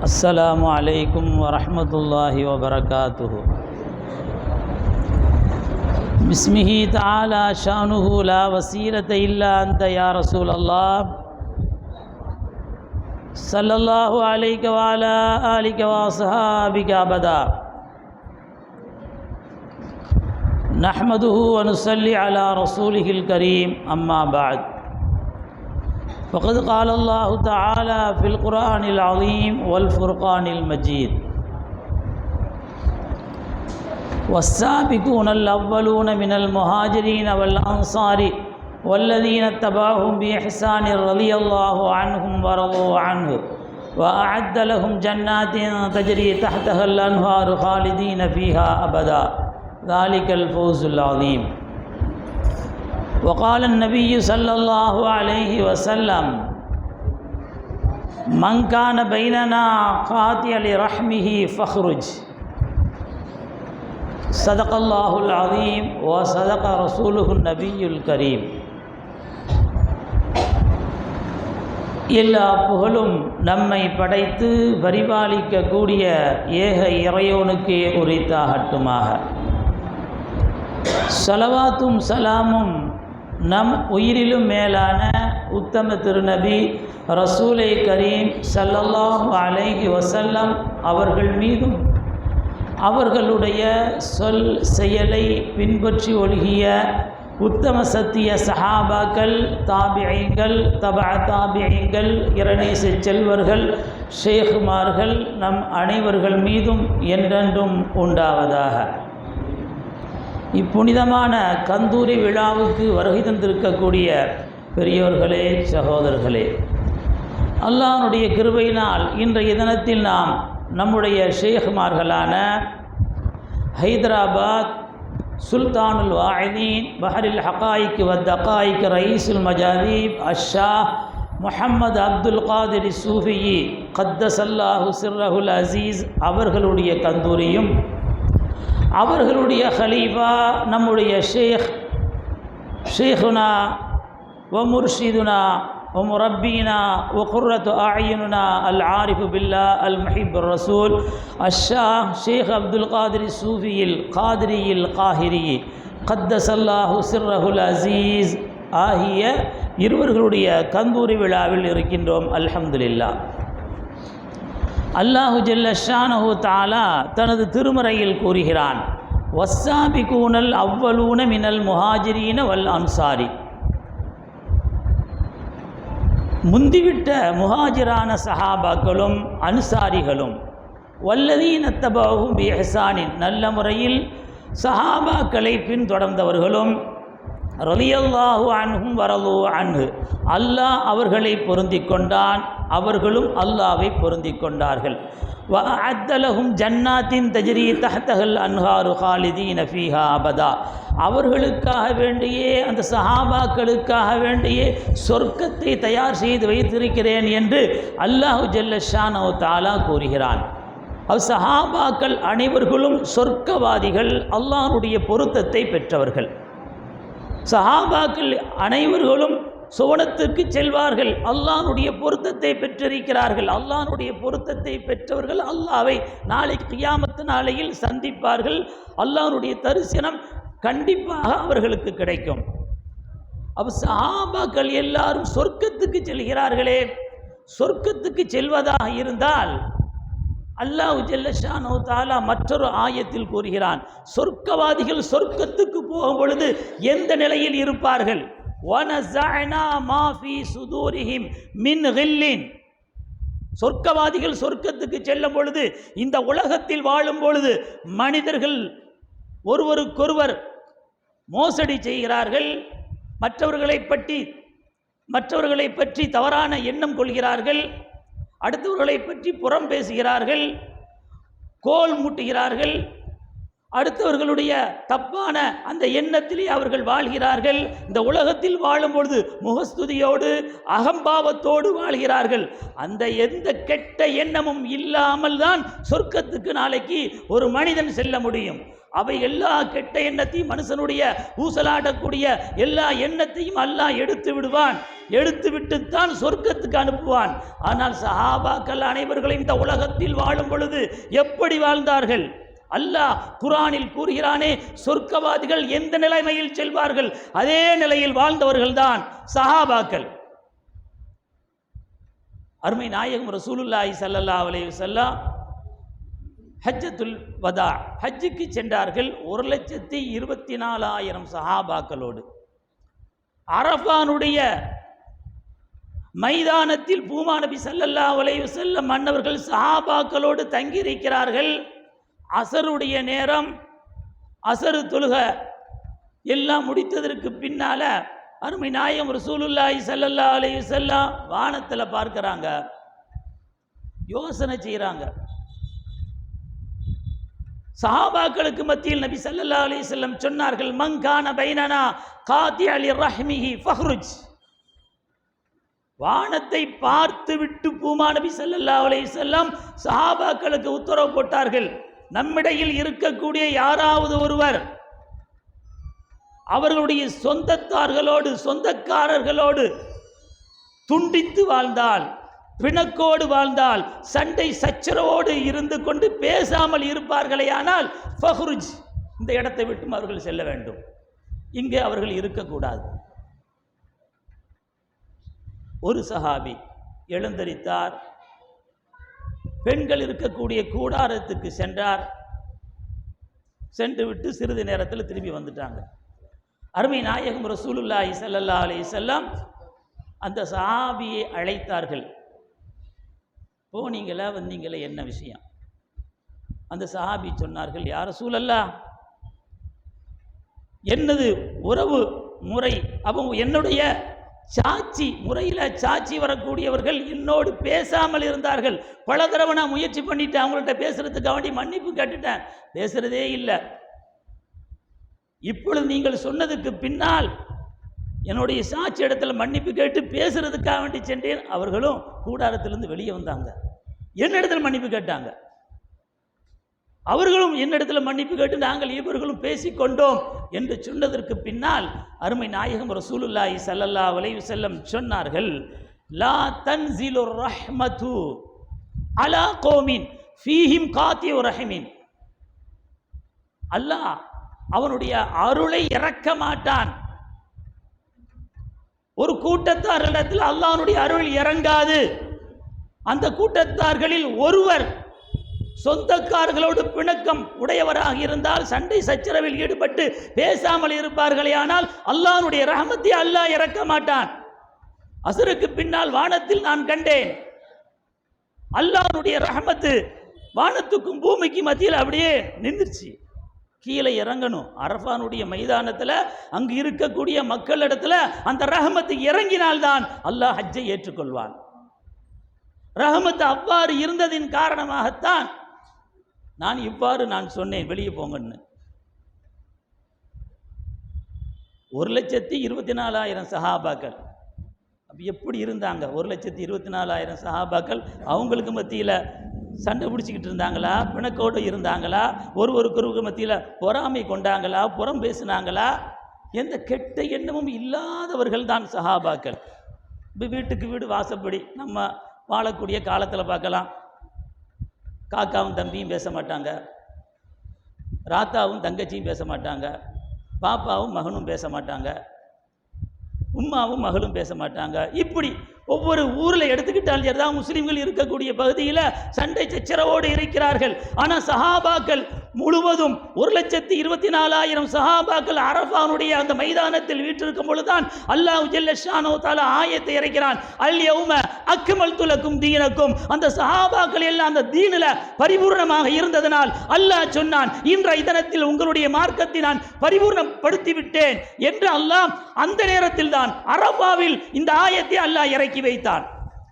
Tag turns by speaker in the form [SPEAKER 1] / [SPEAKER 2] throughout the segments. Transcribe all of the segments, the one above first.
[SPEAKER 1] السلام عليكم ورحمة الله وبركاته. بسمه تعالى شأنه لا وسيلة إلا أنت يا رسول الله صلى الله عليك وعلى آلك وأصحابك أبدا. نحمده ونصلي على رسوله الكريم، أما بعد، فقد قال الله تعالى في القرآن العظيم والفرقان المجيد: والسابقون الأولون من المهاجرين والأنصار والذين اتبعوهم بإحسان رضي الله عنهم ورضوا عنه وأعد لهم جنات تجري تحتها الأنهار خالدين فيها أبدا، ذلك الفوز العظيم. وقال النبي صلى الله عليه وسلم: من كان بيننا قاطع لرحمه فاخرج. صدق الله العظيم وصدق رسوله النبي الكريم. எல்லா புகழும் நம்மை படைத்து பரிபாலிக்கக்கூடிய ஏக இறையோனுக்கே உரித்தாகட்டுமாக. ஸலவாத்தும் சலாமும் நம் உயிரிலும் மேலான உத்தம திருநபி ரசூலை கரீம் ஸல்லல்லாஹு அலைஹி வஸல்லம் அவர்கள் மீதும், அவர்களுடைய சொல் செயலை பின்பற்றி ஒழுகிய உத்தம சத்திய சஹாபாக்கள், தாபிஈன்கள், தபஅ தாபிஈன்கள், இறைநேச செல்வர்கள், ஷேகுமார்கள் நம் அனைவர்கள் மீதும் என்றென்றும் உண்டாவதாக. இப்புனிதமான கந்தூரி விழாவுக்கு வருகை தந்திருக்கக்கூடிய பெரியோர்களே, சகோதரர்களே, அல்லாஹ்வுடைய கிருபையினால் இன்றைய தினத்தில் நாம் நம்முடைய ஷேகுமார்களான ஹைதராபாத் சுல்தானுல் வாஹிதீன் பஹரில் ஹகாயிக் வத்தகாயிக் ரயீசுல் மஜாதீப் அஷ்ஷாஹ் முஹம்மது அப்துல் காதிர் சூஃபி கத்தஸல்லாஹு சிர்ரஹுல் அசீஸ் அவர்களுடைய கந்தூரியும், அவர்களுடைய ஹலீஃபா நம்முடைய ஷேഖுனா வ முர்ஷிதுனா வ முரப்பீனா வ குர்ரத்து அஅயுனுனா அல் ஆரிஃபு பில்லா அல் முஹிப்புர் ரசூல் அஷ்ஷாஹ் ஷேக் அப்துல் காதிர் சூஃபியில் காதிரியில் காஹிரி கத்தஸல்லாஹு சிர்ரஹுல் அசீஸ் ஆகிய இருவர்களுடைய கந்தூரி விழாவில் இருக்கின்றோம். அல்ஹம்துலில்லாஹ். அல்லாஹு ஜல்ல ஷானஹு தஆலா தனது திருமறையில் கூறுகிறான்: வஸ்ஸாபிகூனல் அவ்வலூன மினல் முஹாஜிரீன வல் அன்சாரி. முந்திவிட்ட முஹாஜிரான சஹாபாக்களும் அன்சாரிகளும், வல்லதீன தபஅஹும் பிஇஹ்சானின் நல்ல முறையில் சஹாபாக்களை பின்தொடர்ந்தவர்களும், ரலியல்லாஹு அன்ஹும் வரது அன்ஹு அல்லாஹ் அவர்களை பொருந்திக் கொண்டான், அவர்களும் அல்லாஹ்வை பொருந்திக் கொண்டார்கள். வ அஅத்த லஹும் ஜன்னாத்தின் தஜ்ரி தஹ்தஹல் அன்ஹாரு காலிதீன ஃபீஹா அபதா. அவர்களுக்காக வேண்டியே, அந்த சஹாபாக்களுக்காக வேண்டியே சொர்க்கத்தை தயார் செய்து வைத்திருக்கிறேன் என்று அல்லாஹு ஜல்ல ஷானஹு தஆலா கூறுகிறான். சஹாபாக்கள் அனைவர்களும் சொர்க்கவாதிகள், அல்லாஹ்வுடைய பொருத்தத்தை பெற்றவர்கள். சஹாபாக்கள் அனைவர்களும் சுவனத்துக்கு செல்வார்கள், அல்லாஹ்வுடைய பொருத்தத்தை பெற்றிருக்கிறார்கள். அல்லாஹ்வுடைய பொருத்தத்தை பெற்றவர்கள் அல்லாஹ்வை நாளை கியாமத்து நாளையில் சந்திப்பார்கள். அல்லாஹ்வுடைய தரிசனம் கண்டிப்பாக அவர்களுக்கு கிடைக்கும். சஹாபாக்கள் எல்லாரும் சொர்க்கத்துக்கு செல்கிறார்களே, சொர்க்கத்துக்கு செல்வதாக இருந்தால் அல்லாஹ் ஜல்ல ஷானஹு தஆலா மற்றொரு ஆயத்தில் கூறுகிறான், சொர்க்கவாதிகள் சொர்க்கத்துக்கு போகும் பொழுது எந்த நிலையில் இருப்பார்கள்? வனஸஅனா மா ஃபீ சுதூரிஹிம் மின் கில்லின். சொர்க்கவாதிகள் சொர்க்கத்துக்கு செல்லும் பொழுது, இந்த உலகத்தில் வாழும் பொழுது மனிதர்கள் ஒருவருக்கொருவர் மோசடி செய்கிறார்கள், மற்றவர்களை பற்றி தவறான எண்ணம் கொள்கிறார்கள், அடுத்தவர்களை பற்றி புறம் பேசுகிறார்கள், கோல் மூட்டுகிறார்கள், அடுத்தவர்களுடைய தப்பான அந்த எண்ணத்திலே அவர்கள் வாழ்கிறார்கள். இந்த உலகத்தில் வாழும் பொழுது முகஸ்துதியோடு அகம்பாவத்தோடு வாழ்கிறார்கள். அந்த எந்த கெட்ட எண்ணமும் இல்லாமல் தான் சொர்க்கத்துக்கு நாளைக்கு ஒரு மனிதன் செல்ல முடியும். அவை எல்லா கெட்ட எண்ணத்தையும், மனுஷனுடைய ஊசலாடக்கூடிய எல்லா எண்ணத்தையும் அல்லாஹ் எடுத்து விடுவான். எடுத்து விட்டுத்தான் சொர்க்கத்துக்கு அனுப்புவான். ஆனால் சஹாபாக்கள் அனைவர்களும் இந்த உலகத்தில் வாழும் பொழுது எப்படி வாழ்ந்தார்கள்? அல்லாஹ் குர்ஆனில் கூறுகிறானே, சொர்க்கவாதிகள் எந்த நிலைமையில் செல்வார்கள் அதே நிலையில் வாழ்ந்தவர்கள் தான் சஹாபாக்கள். அருமை நாயகம் ரசூலுல்லாஹி ஸல்லல்லாஹு அலைஹி வஸல்லம் ஹஜ்ஜத்துல் வதா, ஹஜ்ஜுக்கு சென்றார்கள் 1,24,000 சஹாபாக்களோடு. அரஃபானுடைய மைதானத்தில் பூமா நபி ஸல்லல்லாஹு அலைஹி வஸல்லம் மன்னவர்கள் சஹாபாக்களோடு தங்கியிருக்கிறார்கள். அசருடைய நேரம், அசரு தொழுக எல்லாம் முடித்ததற்கு பின்னால அருமை நாயகம் ரசூலுல்லாஹி ஸல்லல்லாஹு அலைஹி வஸல்லம் வானத்தில் பார்க்கிறாங்க, யோசனை செய்கிறாங்க. சஹாபாக்களுக்கு மத்தியில் நபி ஸல்லல்லாஹு அலைஹி வஸல்லம் சொன்னார்கள், மங்கான பைனனா காதிஅ லிரஹ்மிஹி ஃபஹ்ருஜ். வானத்தை பார்த்து விட்டு பூமா நபி ஸல்லல்லாஹு அலைஹி வஸல்லம் சஹாபாக்களுக்கு உத்தரவு போட்டார்கள், நம்மிடையில் இருக்கக்கூடிய யாராவது ஒருவர் அவர்களுடைய சொந்தத்தார்களோடு, சொந்தக்காரர்களோடு துண்டித்து வாழ்ந்தால், பிணக்கோடு வாழ்ந்தால், சண்டை சச்சரவோடு இருந்து கொண்டு பேசாமல் இருப்பார்களே ஆனால் ஃபஹ்ருஜ், இந்த இடத்தை விட்டும் அவர்கள் செல்ல வேண்டும், இங்கே அவர்கள் இருக்கக்கூடாது. ஒரு சஹாபி எழுந்தரித்தார், பெண்கள் இருக்கக்கூடிய கூடாரத்துக்கு சென்றார். சென்று விட்டு சிறிது நேரத்தில் திரும்பி வந்துட்டாங்க. அருமை நாயகம் ரசூலுல்லாஹி ஸல்லல்லாஹு அலைஹி வஸல்லம் அந்த சஹாபியை அழைத்தார்கள். போனீங்களா வந்தீங்களா, என்ன விஷயம்? அந்த சஹாபி சொன்னார்கள், யா ரசூலல்லாஹ், என்னது உறவு முறை, அவங்க என்னுடைய சாட்சி முறையில் சாட்சி வரக்கூடியவர்கள் என்னோடு பேசாமல் இருந்தார்கள். பல தடவை நான் முயற்சி பண்ணிட்டேன், அவங்கள்ட்ட பேசுறதுக்கு வேண்டி மன்னிப்பு கேட்டுட்டேன், பேசுறதே இல்லை. இப்பொழுது நீங்கள் சொன்னதுக்கு பின்னால் என்னுடைய சாட்சி இடத்துல மன்னிப்பு கேட்டு பேசுறதுக்காக வேண்டி சென்றேன். அவர்களும் கூடாரத்திலிருந்து வெளியே வந்தாங்க, என்னிடத்தில் மன்னிப்பு கேட்டாங்க. அவர்களும் என்னிடத்தில் மன்னிப்பு கேட்டு நாங்கள் இவர்களும் பேசிக்கொண்டோம் என்று சொன்னதற்கு பின்னால் அருமை நாயகம் ரசூலுல்லாஹி ஸல்லல்லாஹு அலைஹி வஸல்லம் சொன்னார்கள், லா தன்ஸிலு ரஹ்மத்து அலா கௌமின் ஃபீஹிம் காத்தியு ரஹீமின். அல்லாஹ் அவனுடைய அருளை இறக்க மாட்டான். ஒரு கூட்டத்தாரிடத்தில் அல்லாஹ்வுடைய அருள் இறங்காது. அந்த கூட்டத்தார்களில் ஒருவர் சொந்தக்காரர்களோடு பிணக்கம் உடையவராக இருந்தால், சண்டை சச்சரவில் ஈடுபட்டு பேசாமல் இருப்பார்களே ஆனால் அல்லாஹ்வுடைய ரஹமத்தை அல்லாஹ் இறக்க மாட்டான். அசருக்கு பின்னால் வானத்தில் நான் கண்டேன், அல்லாஹ்வுடைய ரஹமத்து வானத்துக்கும் பூமிக்கு மத்தியில் அப்படியே நின்றுச்சு. கீழே இறங்கணும். அரஃபானுடைய மைதானத்தில் அங்கு இருக்கக்கூடிய மக்களிடத்தில் அந்த ரஹமத்து இறங்கினால்தான் அல்லாஹ் ஹஜ்ஜை ஏற்றுக்கொள்வான். ரஹமத்து அவ்வாறு இருந்ததின் காரணமாகத்தான் நான் இவ்வாறு நான் சொன்னேன், வெளியே போங்கன்னு. 1,24,000 சஹாபாக்கள் அப்போ எப்படி இருந்தாங்க? 1,24,000 சஹாபாக்கள் அவங்களுக்கு மத்தியில் சண்டை பிடிச்சிக்கிட்டு இருந்தாங்களா? பிணக்கோடு இருந்தாங்களா? ஒருவருக்கு மத்தியில் பொறாமை கொண்டாங்களா? புறம் பேசினாங்களா? எந்த கெட்ட எண்ணமும் இல்லாதவர்கள் தான் சஹாபாக்கள். இப்போ வீட்டுக்கு வீடு வாசப்படி நம்ம வாழக்கூடிய காலத்தில் பார்க்கலாம், காக்காவும் தம்பியும் பேச மாட்டாங்க, ராத்தாவும் தங்கச்சியும் பேச மாட்டாங்க, பாப்பாவும் மகனும் பேச மாட்டாங்க, உம்மாவும் மகளும் பேச மாட்டாங்க. இப்படி ஒவ்வொரு ஊரில் எடுத்துக்கிட்டால் சரிதான் முஸ்லீம்கள் இருக்கக்கூடிய பகுதியில் சண்டை சச்சரவோடு இருக்கிறார்கள். ஆனால் சஹாபாக்கள் முழுவதும் 1,24,000 சஹாபாக்கள் அரஃபானுடைய அந்த மைதானத்தில் வீற்றிருக்கும் பொழுதுதான் அல்லாஹ் ஜல்ல ஷானஹு தஆலா ஆயத்தை இறக்கிறான், அல் யௌம அக்மல்து லக்கும் தீனக்கும். அந்த சஹாபாக்கள் எல்லாம் அந்த தீனில் பரிபூர்ணமாக இருந்ததனால் அல்லாஹ் சொன்னான், இன்றைய தினத்தில் உங்களுடைய மார்க்கத்தை நான் பரிபூர்ணப்படுத்தி விட்டேன் என்று அல்லாஹ் அந்த நேரத்தில் தான் அரஃபாவில் இந்த ஆயத்தை அல்லாஹ் இறக்கி வைத்தான்.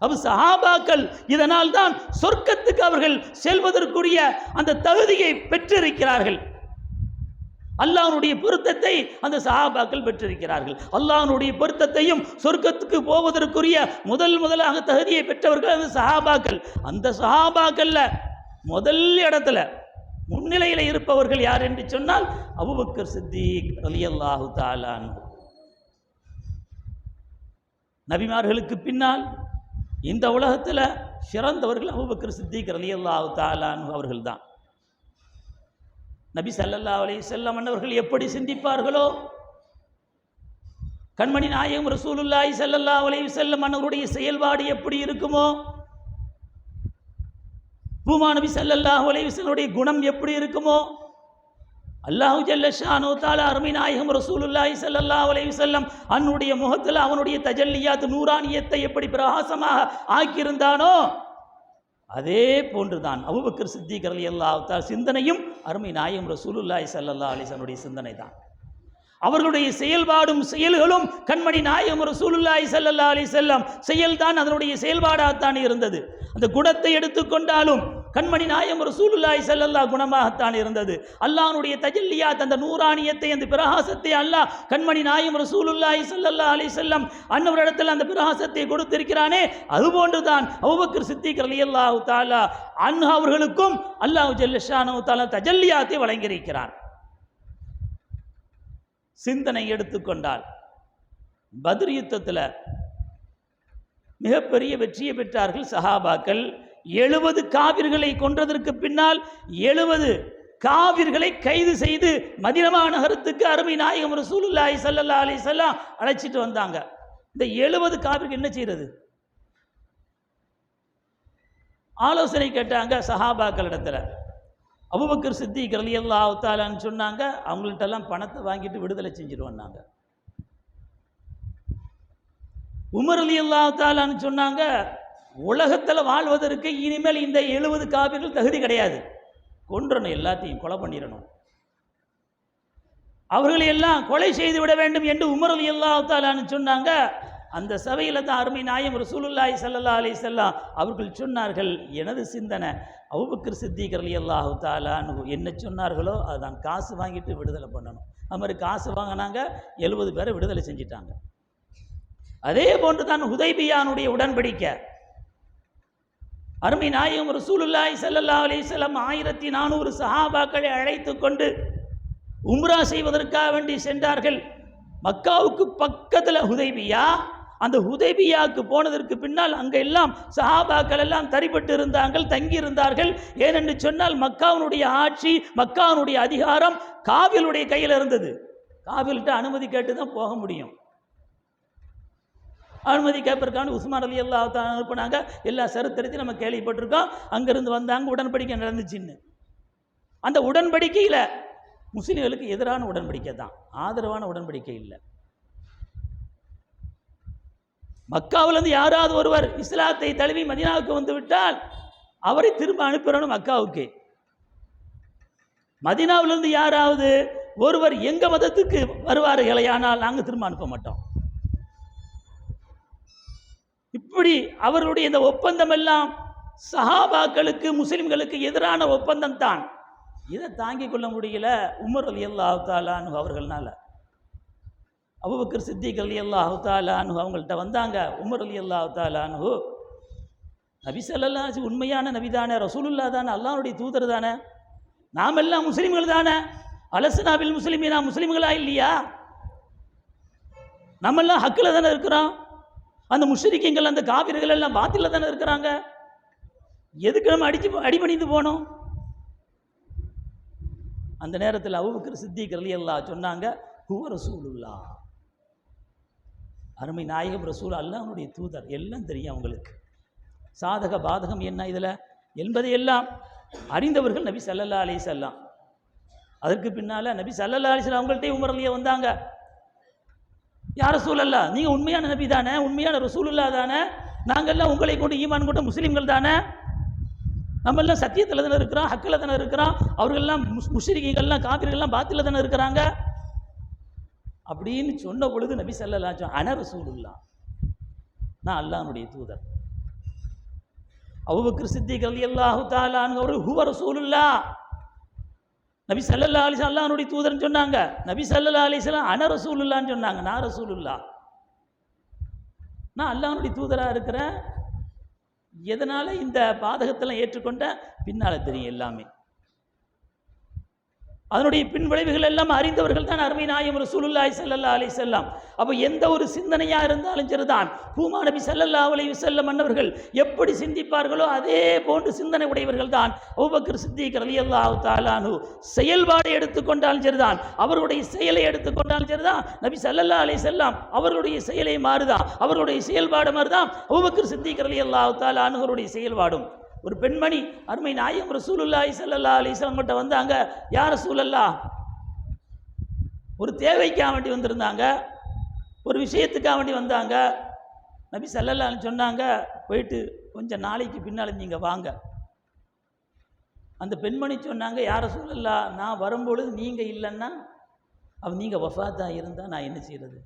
[SPEAKER 1] அப்ப சஹாபாக்கள் இதனால் தான் சொர்க்கத்துக்கு அவர்கள் செல்வதற்குரிய அந்த தகுதியை பெற்றிருக்கிறார்கள். அல்லாஹ்வுடைய பொருத்தத்தை அந்த சஹாபாக்கள் பெற்றிருக்கிறார்கள். அல்லாஹ்வுடைய பொருத்தத்தையும் சொர்க்கத்துக்கு போவதற்குரிய முதலாக தகுதியை பெற்றவர்கள் அந்த சஹாபாக்கள். அந்த சஹாபாக்கள்ல முதல் இடத்துல முன்னிலையில் இருப்பவர்கள் யார் என்று சொன்னால் அபூபக்கர் சித்திக் ரலியல்லாஹு தஆலா அன்ஹு. நபிமார்களுக்கு பின்னால் இந்த உலகத்தில் சிறந்தவர்கள் அபூபக்கர் சித்திக் ரலியல்லாஹு தஆலா அன்ஹு அவர்கள் தான். நபி ஸல்லல்லாஹு அலைஹி வஸல்லம் அவர்கள் எப்படி சிந்திப்பார்களோ, கண்மணி நாயகம் ரசூலுல்லாஹி ஸல்லல்லாஹு அலைஹி வஸல்லம் அவருடைய செயல்பாடு எப்படி இருக்குமோ, பூமா நபி ஸல்லல்லாஹு அலைஹி வஸல்லம் குணம் எப்படி இருக்குமோ, அல்லாஹு ஜல்ல ஷானஹு தஆலா அருமை நாயகம் ரசூலுல்லாஹி ஸல்லல்லாஹு அலைஹி வஸல்லம் அவனுடைய முகத்தில் அவனுடைய தஜல்லியாத் நூரானியத்தை எப்படி பிரகாசமாக ஆக்கியிருந்தானோ அதே போன்றுதான் அபூபக்கர் சித்திக் ரலியல்லாஹு தஆலா சிந்தனையும் அருமை நாயகம் ரசூலுல்லாஹி ஸல்லல்லாஹு அலைஹி வஸல்லம் சிந்தனை தான். அவர்களுடைய செயல்பாடும் செயல்களும் கண்மணி நாயகம் ரசூலுல்லாஹி ஸல்லல்லாஹு அலைஹி வஸல்லம் செயல்தான் அதனுடைய செயல்பாடாகத்தான் இருந்தது. அந்த குணத்தை எடுத்துக்கொண்டாலும் கண்மணி நாயகம் ரசூலுல்லாஹி ஸல்லல்லாஹு குணமாகத்தான் இருந்தது. அல்லாஹ்வுடைய தஜல்லியாத் அந்த நூரானியத்தை அந்த பிரகாசத்தை அல்லாஹ் கண்மணி நாயகம் ரசூலுல்லாஹி ஸல்லல்லாஹு அலைஹி வஸல்லம் அன்னவரிடத்தில் அந்த பிரகாசத்தை கொடுத்திருக்கிறானே, அதுபோன்றுதான் அபூபக்கர் சித்திக் ரலியல்லாஹு தஆலா அன்ஹு அவர்களுக்கும் அல்லாஹ் ஜல்ல ஷானஹு தஆலா தஜல்லியாத்தை வழங்கியிருக்கிறான். சிந்தனை எடுத்துக்கொண்டால் பத்ர் யுத்தத்தில் மிகப்பெரிய வெற்றியை பெற்றார்கள் சஹாபாக்கள். 70 காவிர்களை கொன்றதற்கு பின்னால் 70 காவிர்களை கைது செய்து மதீனா நகரத்துக்கு அருமை நாயகம் ரசூலுல்லாஹி ஸல்லல்லாஹு அலைஹி வஸல்லம் அழைச்சிட்டு வந்தாங்க. இந்த 70 காவிர்கள் என்ன செய்யறது? ஆலோசனை கேட்டாங்க சஹாபாக்கள் இடத்துல. அபூபக்கர் சித்திக் ரலியல்லாஹு தஆலான்னு சொன்னாங்க, அவங்கள்ட்டெல்லாம் பணத்தை வாங்கிட்டு விடுதலை செஞ்சிருவாங்க. உமர் ரலியல்லாஹு தஆலான்னு சொன்னாங்க, உலகத்தில் வாழ்வதற்கு இனிமேல் இந்த 70 காபிர்கள் தகுதி கிடையாது, கொன்றணும், எல்லாத்தையும் கொலை பண்ணிடணும், அவர்களை எல்லாம் கொலை செய்து விட வேண்டும் என்று உமர் ரலியல்லாஹு தஆலான்னு சொன்னாங்க. அந்த சபையில் தான் அருமை நாயகம் ரசூலுல்லாஹி ஸல்லல்லாஹு அலைஹி வஸல்லம் அவர்கள் சொன்னார்கள், எனது சிந்தனை அபூபக்கர் சித்திக் ரலியல்லாஹு தஆலா அன்ஹு என்ன சொன்னார்களோ அதுதான், காசு வாங்கிட்டு விடுதலை பண்ணணும். அது மாதிரி காசு வாங்கினாங்க, 70 பேரை விடுதலை செஞ்சிட்டாங்க. அதே போன்று தான் ஹுதைபியானுடைய உடன்படிக்கை. அருமை நாயகம் ரசூலுல்லாஹி ஸல்லல்லாஹு அலைஹி வஸல்லம் 1400 சஹாபாக்களை அழைத்து கொண்டு உம்ரா செய்வதற்காக வேண்டி சென்றார்கள். மக்காவுக்கு பக்கத்தில் ஹுதைபியா. அந்த ஹுதைபியாவுக்கு போனதற்கு பின்னால் அங்கே எல்லாம் சஹாபாக்கள் எல்லாம் தரிப்பட்டு இருந்தார்கள், தங்கி இருந்தார்கள். ஏனென்று சொன்னால் மக்காவுடைய ஆட்சி, மக்காவுடைய அதிகாரம் காபிலுடைய கையில் இருந்தது. காபில்கிட்ட அனுமதி கேட்டு தான் போக முடியும். அனுமதி கேட்பதற்கான உஸ்மான் ரலியல்லாஹு தஆலா அனுப்பினாங்க. எல்லா சரித்திரத்தையும் நம்ம கேள்விப்பட்டிருக்கோம். அங்கிருந்து வந்தாங்க, உடன்படிக்கை நடந்துச்சுன்னு. அந்த உடன்படிக்கையில் முஸ்லிம்களுக்கு எதிரான உடன்படிக்கை தான், ஆதரவான உடன்படிக்கை இல்லை. மக்காவிலிருந்து யாராவது ஒருவர் இஸ்லாத்தை தழுவி மதீனாவுக்கு வந்து விட்டால் அவரை திரும்ப அனுப்பிடணும் மக்காவுக்கு. மதீனாவிலிருந்து யாராவது ஒருவர் எங்க மதத்துக்கு வருவார்களே, ஆனால் நாங்கள் திரும்ப அனுப்ப மாட்டோம். இப்படி அவர்களுடைய இந்த ஒப்பந்தம் எல்லாம் சஹாபாக்களுக்கு முஸ்லிம்களுக்கு எதிரான ஒப்பந்தம் தான். இதை தாங்கிக் கொள்ள முடியல உமர் ரலியல்லாஹு தஆலா அன்ஹு அவர்கள்னால. அபூபக்கர் சித்திக் ரலியல்லாஹு தஆலா அன்ஹு அவங்கள்ட்ட வந்தாங்க. உமர் ரலியல்லாஹு தஆலா அன்ஹு, நபி ஸல்லல்லாஹு அலைஹி வஸல்லம் உண்மையான நபி தானே, ரசூலுல்லாஹ் தானே, அல்லாஹ்வுடைய தூதர் தானே, நாம் எல்லாம் முஸ்லிம்கள் தானே, அலஸ்னா பில் முஸ்லிமீனா, முஸ்லிம்களா இல்லையா, நம்மெல்லாம் ஹக்கில் தானே இருக்கிறோம், அந்த முஷ்ரிக்கீங்கள் அந்த காபிர்கள் எல்லாம் பாத்தில தானே இருக்கிறாங்க, எதுக்கு நம்ம அடிபணிந்து போனோம்? அந்த நேரத்தில் அபூபக்கர் சித்திக் ரலியல்லாஹு சொன்னாங்க, ஹுவ ரசூலுல்லாஹ், அருமை நாயகம் ரசூல், அல்லாஹ்வுடைய தூதர், எல்லாம் தெரியும் அவங்களுக்கு, சாதக பாதகம் என்ன இதில் என்பதை எல்லாம் அறிந்தவர்கள் நபி ஸல்லல்லாஹு அலைஹி வஸல்லம். அதற்கு பின்னால் நபி ஸல்லல்லாஹு அலைஹி வஸல்லம் அவங்கள்ட்டே உமர் ரலியல்லாஹு வந்தாங்க. யார் ரசூலல்லாஹ், நீங்கள் உண்மையான நபி தானே, உண்மையான ரசூலுல்லாஹ் தானே, நாங்கள்லாம் உங்களை கொண்டு ஈமான் கொண்ட முஸ்லீம்கள் தானே, நம்மெல்லாம் சத்தியத்தில் தானே இருக்கிறோம், ஹக்கில் தானே இருக்கிறோம், அவர்கள்லாம் முஷ்ரிக்கீங்கள்லாம் காபிர்கள்லாம் பாத்தில தானே இருக்கிறாங்க அப்படின்னு சொன்ன பொழுது நபி ஸல்லல்லாஹு அலைஹி வஸல்லம், அன ரசூலுல்லாஹ், நான் அல்லாஹ்வுடைய தூதர். அபூபக்கர் சித்திக் ரலியல்லாஹு தஆலா அன்ஹு அவர் ஹுவ ரசூலுல்லாஹ், நபி ஸல்லல்லாஹு அலைஹி வஸல்லம் அல்லாஹ்வுடைய தூதர்னு சொன்னாங்க. நபி ஸல்லல்லாஹு அலைஹி வஸல்லம் அன ரசூலுல்லாஹ்னு சொன்னாங்க, நான் ரசூலுல்லாஹ், நான் அல்லாஹ்வுடைய தூதராக இருக்கிறேன். எதனால் இந்த பாதகத்தெல்லாம் ஏற்றுக்கொண்ட பின்னால் தெரியும் எல்லாமே. அதனுடைய பின் விளைவுகள் எல்லாம் அறிந்தவர்கள் தான் அருமை நாயகம் ரசூலுல்லாஹி ஸல்லல்லாஹு அலைஹி வஸல்லம். அப்போ எந்த ஒரு சிந்தனையாக இருந்தாலும் சரிதான், பூமா நபி ஸல்லல்லாஹு அலைஹி வஸல்லம் மன்னவர்கள் எப்படி சிந்திப்பார்களோ அதே போன்று சிந்தனை உடையவர்கள் தான் அபூபக்கர் சித்திக் ரலியல்லாஹு தஆலா அன்ஹு. செயல்பாடை எடுத்துக்கொண்டாலும் சரிதான், அவர்களுடைய செயலை எடுத்துக்கொண்டாலும் சரிதான், நபி ஸல்லல்லாஹு அலைஹி வஸல்லம் அவர்களுடைய செயலை மாறுதான், அவர்களுடைய செயல்பாடு மாறுதான் அபூபக்கர் சித்திக் ரலியல்லாஹு தஆலா அன்ஹுடைய செயல்பாடும். ஒரு பெண்மணி அருமை நாயகம் ரசூலுல்லாஹி ஸல்லல்லாஹு அலைஹி வஸல்லம் கிட்ட வந்தாங்க. யா ரசூலல்லாஹ், ஒரு தேவைக்காக வேண்டி வந்திருந்தாங்க, ஒரு விஷயத்துக்காக வேண்டி வந்தாங்க. நபி ஸல்லல்லாஹு அலைஹி சொன்னாங்க, போயிட்டு கொஞ்சம் நாளைக்கு பின்னால் நீங்கள் வாங்க. அந்த பெண்மணி சொன்னாங்க, யா ரசூலல்லாஹ், நான் வரும்பொழுது நீங்கள் இல்லைன்னா, அப்போ நீங்கள் வஃபாத்தாக இருந்தால் நான் என்ன செய்கிறது?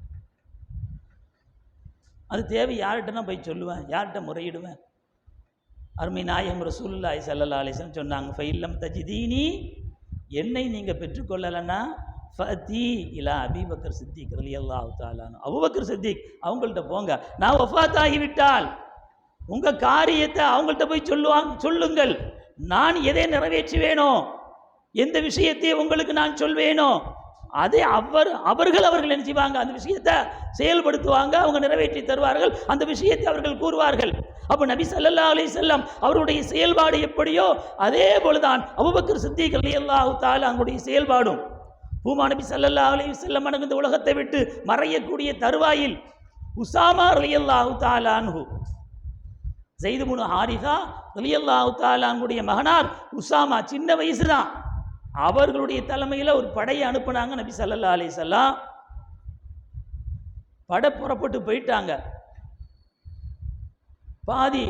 [SPEAKER 1] அது தேவை யார்கிட்டனா போய் சொல்லுவேன், யார்கிட்ட முறையிடுவேன்? அருமை நாயகம் ரசூலுல்லாஹி ஸல்லல்லாஹு அலைஹி வஸல்லம் சொன்னாங்க, ஃபைல்லம் தஜிதீனி, என்னை நீங்கள் பெற்றுக்கொள்ளலைன்னா ஃபதி இலா அபூபக்கர் சித்திக் ரலியல்லாஹு தஆலா அன்ஹு, அபூபக்கர் சித்திக் அவங்கள்ட்ட போங்க. நான் வஃபாத் ஆகிவிட்டால் உங்கள் காரியத்தை அவங்கள்ட்ட போய் சொல்லுங்கள். நான் எதை நிறைவேற்றுவேனோ, எந்த விஷயத்தை உங்களுக்கு நான் சொல்வேனோ அதே அவர்கள் என்ன செய்வாங்க, அந்த விஷயத்தை செயல்படுத்துவாங்க, அவங்க நிறைவேற்றி தருவார்கள், அந்த விஷயத்தை அவர்கள் கூறுவார்கள். அப்போ நபி ஸல்லல்லாஹு அலைஹி வஸல்லம் அவருடைய செயல்பாடு எப்படியோ அதே போலதான் அபூபக்கர் சித்திக் ரலியல்லாஹு தஆலா அவருடைய செயல்பாடும். பூமா நபி ஸல்லல்லாஹு அலைஹி வஸல்லம் இந்த உலகத்தை விட்டு மறையக்கூடிய தருவாயில் உஸாமா ரலியல்லாஹு தஆலா அன்ஹு, ஸைத் இப்னு ஹாரிஸா ரலியல்லாஹு தஆலா அன்ஹுடைய மகனார் உஸாமா, சின்ன வயசு தான், அவர்களுடைய தலைமையில் ஒரு படையை அனுப்புனாங்க நபி ஸல்லல்லாஹு அலைஹி வஸல்லம். படை புறப்பட்டு போயிட்டாங்க பாதி.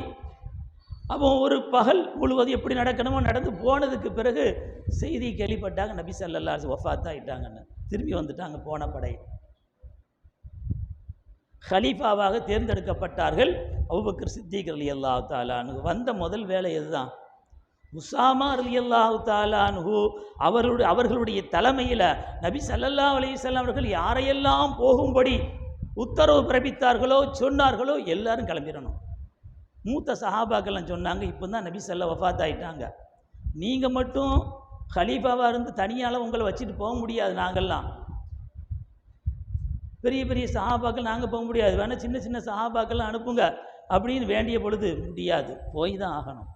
[SPEAKER 1] அப்போ ஒரு பகல் முழுவதும் எப்படி நடக்கணுமோ நடந்து போனதுக்கு பிறகு செய்தி கேள்விப்பட்டாங்க, நபி ஸல்லல்லாஹு அலைஹி வஸல்லம் வஃபாத் ஆகிட்டாங்கன்னு. திரும்பி வந்துட்டாங்க போன படை. ஹலீஃபாவாக தேர்ந்தெடுக்கப்பட்டார்கள் அபூபக்கர் சித்திக் ரலியல்லாஹு தஆலா அன்ஹு. வந்த முதல் வேலை இதுதான். உஸாமா ரலியல்லாஹு தஆலா அன்ஹு அவர்களுடைய தலைமையில் நபி ஸல்லல்லாஹு அலைஹி வஸல்லம் அவர்கள் யாரையெல்லாம் போகும்படி உத்தரவு பிறப்பித்தார்களோ சொன்னார்களோ எல்லாரும் கிளம்பிடணும். மூத்த சஹாபாக்கெல்லாம் சொன்னாங்க, இப்போ தான் நபி ஸல்லல்லாஹு வஃபாத் ஆகிட்டாங்க, நீங்கள் மட்டும் ஹலீஃபாவாக இருந்து தனியால் உங்களை வச்சுட்டு போக முடியாது, நாங்கள்லாம் பெரிய பெரிய சஹாபாக்கள் நாங்கள் போக முடியாது, வேணால் சின்ன சின்ன சஹாபாக்கெல்லாம் அனுப்புங்க அப்படின்னு வேண்டிய பொழுது முடியாது, போய் தான் ஆகணும்.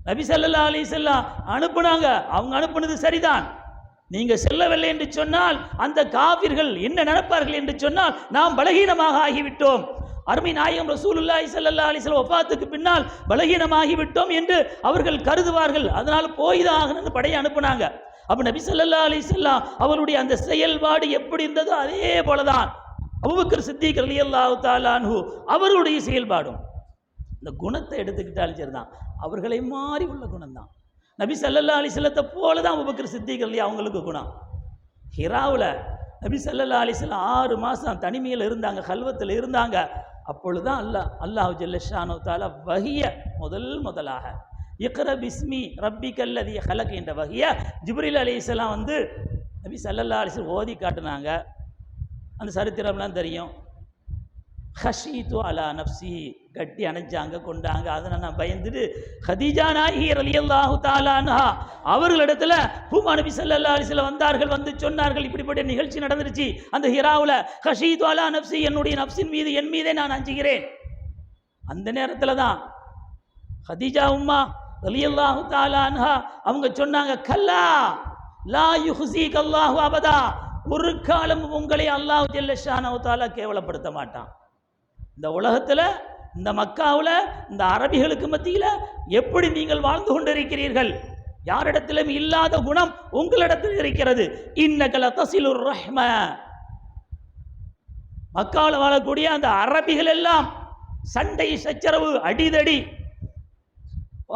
[SPEAKER 1] நபி ஸல்லல்லாஹு அலைஹி வஸல்லம் அனுப்புனாங்க. அவங்க அனுப்புனது சரிதான். நீங்கள் செல்லவில்லை என்று சொன்னால் அந்த காஃபிர்கள் என்ன நினைப்பார்கள் என்று சொன்னால், நாம் பலகீனமாக ஆகிவிட்டோம், அருமை நாயகம் ரசூலுல்லாஹி ஸல்லல்லாஹு அலைஹி வஸல்லம் வஃபாத்துக்கு பின்னால் பலகீனமாகிவிட்டோம் என்று அவர்கள் கருதுவார்கள். அதனால் போய் தான் ஆகணும்னு படையை அனுப்புனாங்க. அப்போ நபி ஸல்லல்லாஹு அலைஹி வஸல்லம் அவருடைய அந்த செயல்பாடு எப்படி இருந்ததோ அதே போலதான் அபூபக்கர் சித்திக் ரலியல்லாஹு தஆலா அன்ஹு அவருடைய செயல்பாடும். இந்த குணத்தை எடுத்துக்கிட்டாலும் சரிதான், அவர்களை மாறி உள்ள குணம் தான். நபி ஸல்லல்லாஹு அலைஹி வஸல்லத்தை போல தான் அபூபக்கர் சித்திக் ரலியல்லாஹு அவங்களுக்கு குணம். ஹிராவில் நபி ஸல்லல்லாஹு அலைஹி வஸல்லம் 6 மாதம் தனிமையில் இருந்தாங்க, கல்வத்தில் இருந்தாங்க. அப்பொழுது தான் அல்லாஹ் ஜல்ல ஷானஹு தஆலா வஹிய முதலாக இக்ரா பிஸ்மி ரப்பிக்கல்லதி ஹலக் என்ற வஹிய ஜிப்ரீல் அலைஹிஸ்ஸலாம் வந்து நபி ஸல்லல்லாஹு அலைஹி வஸல்லம் ஓதி காட்டினாங்க. அந்த சரித்திரம்லாம் தெரியும். ஹஷீது அலா நப்சி, கட்டி அணைச்சாங்க, கொண்டாங்க. அதனால் நான் பயந்துட்டு ஹதீஜா நாயகி ரலியல்லாஹு தஆலா அன்ஹா அவர்களிடத்துல பூமா நபி ஸல்லல்லாஹு அலைஹி வஸல்லம் வந்தார்கள், வந்து சொன்னார்கள், இப்படிப்பட்ட நிகழ்ச்சி நடந்துருச்சு அந்த ஹிராவில். ஹஷீது அலா நப்சி, என்னுடைய நப்சின் மீது, என் மீதே நான் அஞ்சுகிறேன். அந்த நேரத்தில் தான் ஹதீஜா உம்மா ரலியல்லாஹு தஆலா அன்ஹா அவங்க சொன்னாங்க, கல்லா லா யுஹ்ஸீக அல்லாஹு அபதா, ஒரு காலம் உங்களை அல்லாஹ் ஜல்ல ஷானஹு தஆலா கேவலப்படுத்த மாட்டான். இந்த உலகத்தில், இந்த மக்காவில், இந்த அரபிகளுக்கு மத்தியில் எப்படி நீங்கள் வாழ்ந்து கொண்டிருக்கிறீர்கள், யாரிடத்திலும் இல்லாத குணம் உங்களிடத்தில் இருக்கிறது. இன்னக லதஸிலுர் ரஹ்ம, மக்காவில் வாழக்கூடிய அந்த அரபிகள் எல்லாம் சண்டை சச்சரவு அடிதடி,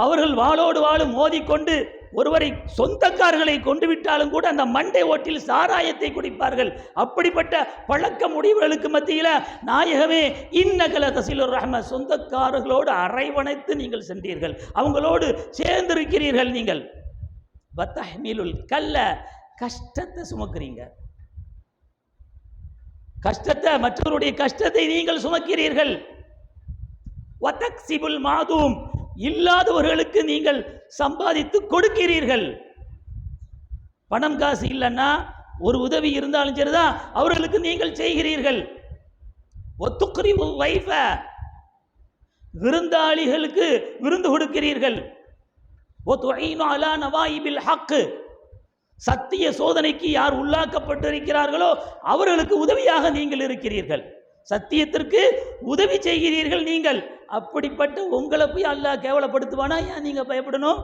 [SPEAKER 1] அவர்கள் வாளோடு வாளும் மோதிக்கொண்டு ஒருவரை சொந்தக்காரர்களை கொண்டு விட்டாலும் கூட அந்த மண்டை ஓட்டில் சாராயத்தை குடிப்பார்கள். அப்படிப்பட்ட பழக்க முடிவுகளுக்கு மத்தியில் நாயகமே இன்னக லதஸிலுர் ரஹ்ம, சொந்தக்காரர்களோடு அரவணைத்து நீங்கள் சென்றீர்கள், அவங்களோடு சேர்ந்திருக்கிறீர்கள். நீங்கள் வத்தஹ்மிலுல் கல்ல, கஷ்டத்தை சுமக்கிறீங்க, கஷ்டத்தை, மற்றவருடைய கஷ்டத்தை நீங்கள் சுமக்கிறீர்கள். வதக்ஸிபுல் மாதூம், இல்லாதவர்களுக்கு நீங்கள் சம்பாதித்து கொடுக்கிறீர்கள். பணம் காசு இல்லைன்னா ஒரு உதவி இருந்தாலும் சரிதான் அவர்களுக்கு நீங்கள் செய்கிறீர்கள். ஒத்துக்குரிவுல் வைஃப, விருந்தாளிகளுக்கு விருந்து கொடுக்கிறீர்கள். ஒத்துஈனு அலா நவாயிபில் ஹக், சத்திய சோதனைக்கு யார் உள்ளாக்கப்பட்டிருக்கிறார்களோ அவர்களுக்கு உதவியாக நீங்கள் இருக்கிறீர்கள். சத்தியத்திற்கு உதவி செய்கிறீர்கள் நீங்கள். அப்படிப்பட்ட உங்களை போய் அல்லாஹ் கேவலப்படுத்துவானா? ஏன் நீங்க பயப்படணும்?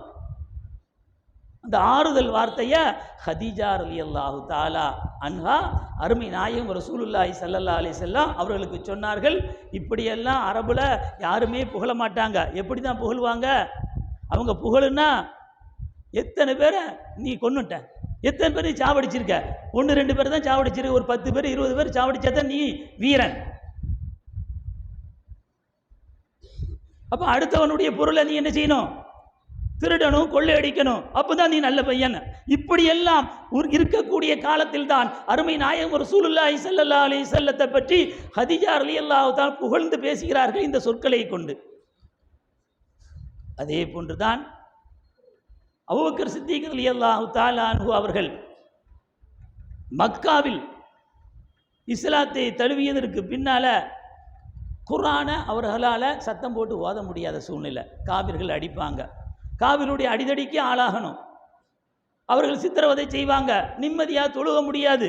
[SPEAKER 1] அந்த ஆறுதல் வார்த்தையை ஹதீஜா ரலியல்லாஹு தஆலா அன்ஹா அருமை நாயகம் ரசூலுல்லாஹி ஸல்லல்லாஹு அலைஹி வஸல்லம் அவர்களுக்கு சொன்னார்கள். இப்படியெல்லாம் அரபுல யாருமே புகழ மாட்டாங்க. எப்படி தான் புகழ்வாங்க? அவங்க புகழுன்னா எத்தனை பேரை நீ கொன்னுட்ட, எத்தனை பேர் சாவடிச்சிருக்க, 1-2 பேர் தான் சாவடிச்சிருக்க, ஒரு 10 பேர் 20 பேர் சாவடிச்சாதான் நீ வீரன். அப்ப அடுத்தவனுடைய பொருளை நீ என்ன செய்யணும்? திருடணும், கொள்ளையடிக்கணும், அப்பதான் நீ நல்ல பையன். இப்படியெல்லாம் இருக்கக்கூடிய காலத்தில் தான் அருமை நாயகம் ரசூலுல்லாஹி ஸல்லல்லாஹு அலைஹி வஸல்லத்தை பற்றி ஹதீஜா ரலியல்லாஹு தஆலா புகழ்ந்து பேசுகிறார்கள் இந்த சொற்களை கொண்டு. அதே போன்றுதான் அபூபக்கர் சித்தீக் ரலியல்லாஹு தஆலா அன்ஹு அவர்கள் மக்காவில் இஸ்லாத்தை தழுவியதற்கு பின்னால குர்ஆனை அவர்களால் சத்தம் போட்டு ஓத முடியாத சூழ்நிலை. காபிர்கள் அடிப்பாங்க, காபிருடைய அடிதடிக்கு ஆளாகணும், அவர்கள் சித்திரவதை செய்வாங்க, நிம்மதியாக தொழுக முடியாது.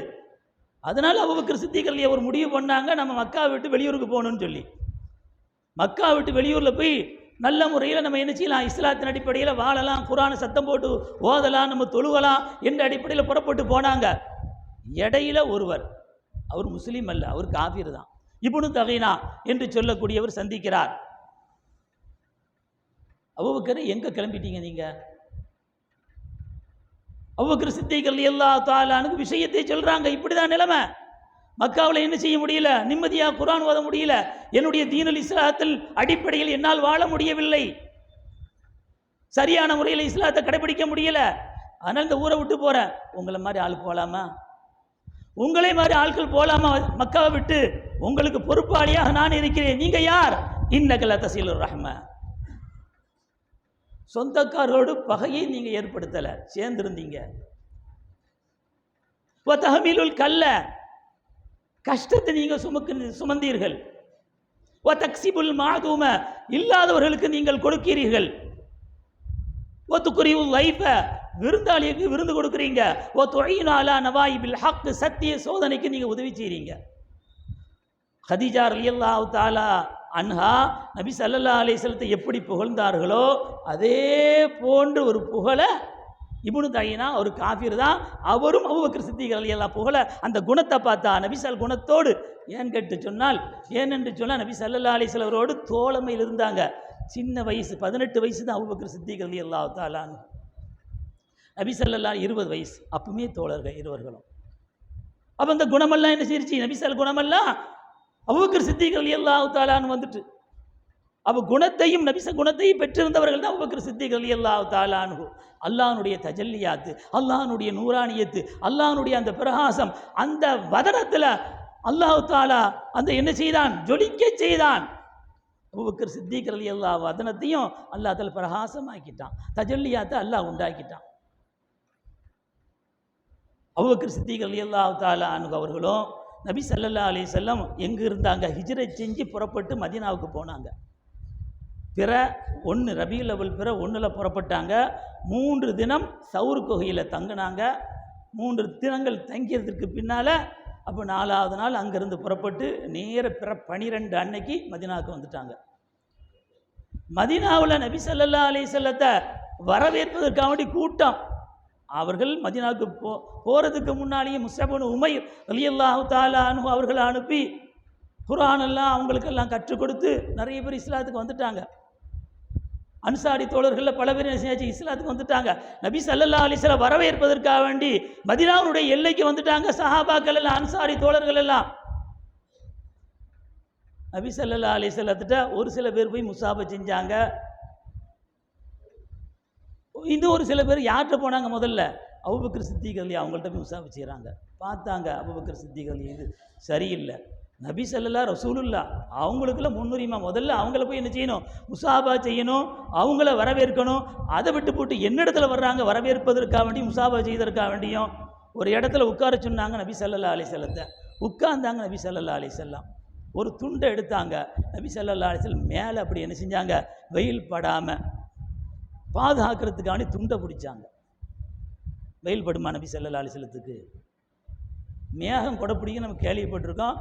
[SPEAKER 1] அதனால் அபூபக்கர் சித்தீக் ரலியல்லாஹு ஒரு முடிவு பண்ணாங்க, நம்ம மக்கா விட்டு வெளியூருக்கு போகணும்னு சொல்லி. மக்கா விட்டு வெளியூரில் போய் நல்ல முறையில் நம்ம என்ன செய்யலாம், இஸ்லாத்தின் அடிப்படையில் வாழலாம், குர்ஆனை சத்தம் போட்டு ஓதலாம், நம்ம தொழுகலாம் என்ற அடிப்படையில் புறப்பட்டு போனாங்க. இடையில ஒருவர், அவர் முஸ்லீம் அல்ல, அவர் காஃபிர் தான், இப்னு தகீனா என்று சொல்லக்கூடியவர் சந்திக்கிறார். அபூபக்கர், எங்க கிளம்பிட்டீங்க நீங்க? அபூபக்கர் சித்தீக் ரலியல்லாஹு தஆலா அன்ஹு விஷயத்தை சொல்றாங்க. இப்படிதான் நிலைமை, மக்காவில் என்ன செய்ய முடியல, நிம்மதியாக குர்ஆன் ஓத முடியல, என்னுடைய தீனுல் இஸ்லாத்தில் அடிப்படையில் என்னால் வாழ முடியவில்லை, சரியான முறையில் இஸ்லாத்தை கடைபிடிக்க முடியல, அதனால் இந்த ஊரை விட்டு போறேன். உங்களை மாதிரி ஆள் போகலாமா? உங்களை மாதிரி ஆட்கள் போகலாமா மக்காவை விட்டு? உங்களுக்கு பொறுப்பாளியாக நான் இருக்கிறேன். நீங்க யார்? இன்னக லதஸிலுர் ரஹ்ம, சொந்தக்காரோடு பகையை நீங்க ஏற்படுத்தல, சேர்ந்திருந்தீங்க. வதஹமிலுல் கல்ல, கஷ்டத்தை நீங்க சுமந்தீர்கள். வதக்ஸிபுல் மாதூம, இல்லாதவர்களுக்கு நீங்கள் கொடுக்கிறீர்கள். வதுக்ரியுல் லைஃப, விருந்தாளிக்கு விருந்து கொடுக்குறீங்க. வதுஈனு அலா நவாயிபில் ஹக், சத்திய சோதனைக்கு நீங்க உதவி செய்றீங்க. ஹதீஜா ரலியல்லாஹு தஆலா அன்ஹா நபி ஸல்லல்லாஹு அலைஹி வஸல்லத்தை எப்படி புகழ்ந்தார்களோ அதே போன்று ஒரு புகழ இப்னு தகீனா ஒரு காஃபிர் தான், அவரும் அபூபக்கர் சித்தீக் ரலியல்லாஹு புகழ அந்த குணத்தை பார்த்தா நபிசல் குணத்தோடு. ஏன்னு சொன்னால் நபி ஸல்லல்லாஹு அலைஹி வஸல்லம் அவரோடு தோழமையில் இருந்தாங்க. சின்ன வயசு, 18 வயசு தான் அபூபக்கர் சித்தீக் ரலியல்லாஹு தஆலா. நபி ஸல்லல்லாஹு 20 வயசு, அப்பவுமே தோழர்கள் இருவர்களும். அப்போ அந்த குணமெல்லாம் என்ன செய்யுச்சு? நபிசல் குணமெல்லாம் அபூபக்கர் சித்தீக் ரலியல்லாஹு தஆலான்னு வந்துட்டு, அப்போ குணத்தையும் நபிச குணத்தையும் பெற்றிருந்தவர்கள் தான் அபூபக்கர் சித்தீக் ரலியல்லாஹு தஆலா அன்ஹு. அல்லாஹ்வுடைய தஜல்லியாத்து, அல்லாஹ்வுடைய நூரானியத்து, அல்லாஹ்வுடைய அந்த பிரகாசம், அந்த வதனத்தில் அல்லாஹ் தஆலா அந்த என்ன செய்தான்? ஜொலிக்க செய்தான். அபூபக்கர் சித்தீக் ரலியல்லாஹு வதனத்தையும் அல்லாஹ் தஆலா பிரகாசமாக்கிட்டான், தஜல்லியாத்தை அல்லாஹ் உண்டாக்கிட்டான். அபூபக்கர் சித்தீக் ரலியல்லாஹு தஆலா அன்ஹு அவர்களும் நபி ஸல்லல்லாஹு அலைஹி வஸல்லம் எங்கே இருந்தாங்க? ஹிஜ்ரத் செஞ்சு புறப்பட்டு மதீனாவுக்கு போனாங்க. பிற 1 ரபியுல் அவ்வல் பிற 1ல் புறப்பட்டாங்க. 3 தினம் சவுர் குகையில் தங்கினாங்க. 3 தினங்கள் தங்கியதற்கு பின்னால் அப்போ 4ஆவது நாள் அங்கேருந்து புறப்பட்டு நேர பிற 12 அன்னைக்கு மதீனாவுக்கு வந்துட்டாங்க. மதீனாவில் நபி ஸல்லல்லாஹு அலைஹி வஸல்லத்தை வரவேற்பதற்காக கூட்டம். அவர்கள் மதீனாவுக்கு போகிறதுக்கு முன்னாலேயே முஸ்அப் இப்னு உமைர் ரலியல்லாஹு தஆலா அன்ஹு அவர்களை அனுப்பி குர்ஆன் எல்லாம் அவங்களுக்கெல்லாம் கற்றுக் கொடுத்து நிறைய பேர் இஸ்லாத்துக்கு வந்துட்டாங்க. அன்சாரி தோழர்களில் பல பேர் இஸ்லாத்துக்கு வந்துட்டாங்க. நபி ஸல்லல்லாஹு அலைஹி வஸல்லம் வரவேற்பதற்காக வேண்டி மதீனாவுடைய எல்லைக்கு வந்துட்டாங்க. சஹாபாக்கள் எல்லாம், அன்சாரி தோழர்கள் எல்லாம். நபி ஸல்லல்லாஹு அலைஹி வஸல்லத்திட்ட ஒரு சில பேர் போய் முசாபா செஞ்சாங்க. இன்னும் ஒரு சில பேர் யார்கிட்ட போனாங்க? முதல்ல அபூபக்கர் சித்தீக் ரலியல்லாஹு அவங்கள்ட்ட போய் முசாபா செய்கிறாங்க. பார்த்தாங்க அபூபக்கர் சித்தீக் ரலியல்லாஹு இது சரியில்லை, நபி ஸல்லல்லாஹு ரசூலுல்லாஹ் அவங்களுக்குள்ள முன்னுரிமை. முதல்ல அவங்கள போய் என்ன செய்யணும், முசாபா செய்யணும், அவங்கள வரவேற்கணும். அதை விட்டு போட்டு என்னிடத்துல வர்றாங்க வரவேற்பதற்காக வேண்டியும் முசாபா செய்வதற்காக வேண்டியும் ஒரு இடத்துல உட்கார சொன்னாங்க நபி ஸல்லல்லாஹு அலைஹி வஸல்லத்தை. உட்கார்ந்தாங்க நபி ஸல்லல்லாஹு அலைஹி வஸல்லம். ஒரு துண்டை எடுத்தாங்க நபி ஸல்லல்லாஹு அலைஹி வஸல்லம். மேலே அப்படி என்ன செஞ்சாங்க, வெயில் படாமல் பாதுகாக்கிறதுக்காண்டி துண்டை பிடிச்சாங்க. வெயில் படுமா நபி ஸல்லல்லாஹு அலைஹி வஸல்லத்துக்கு? மேகம் கொடை பிடிக்க நம்ம கேள்விப்பட்டிருக்கோம்,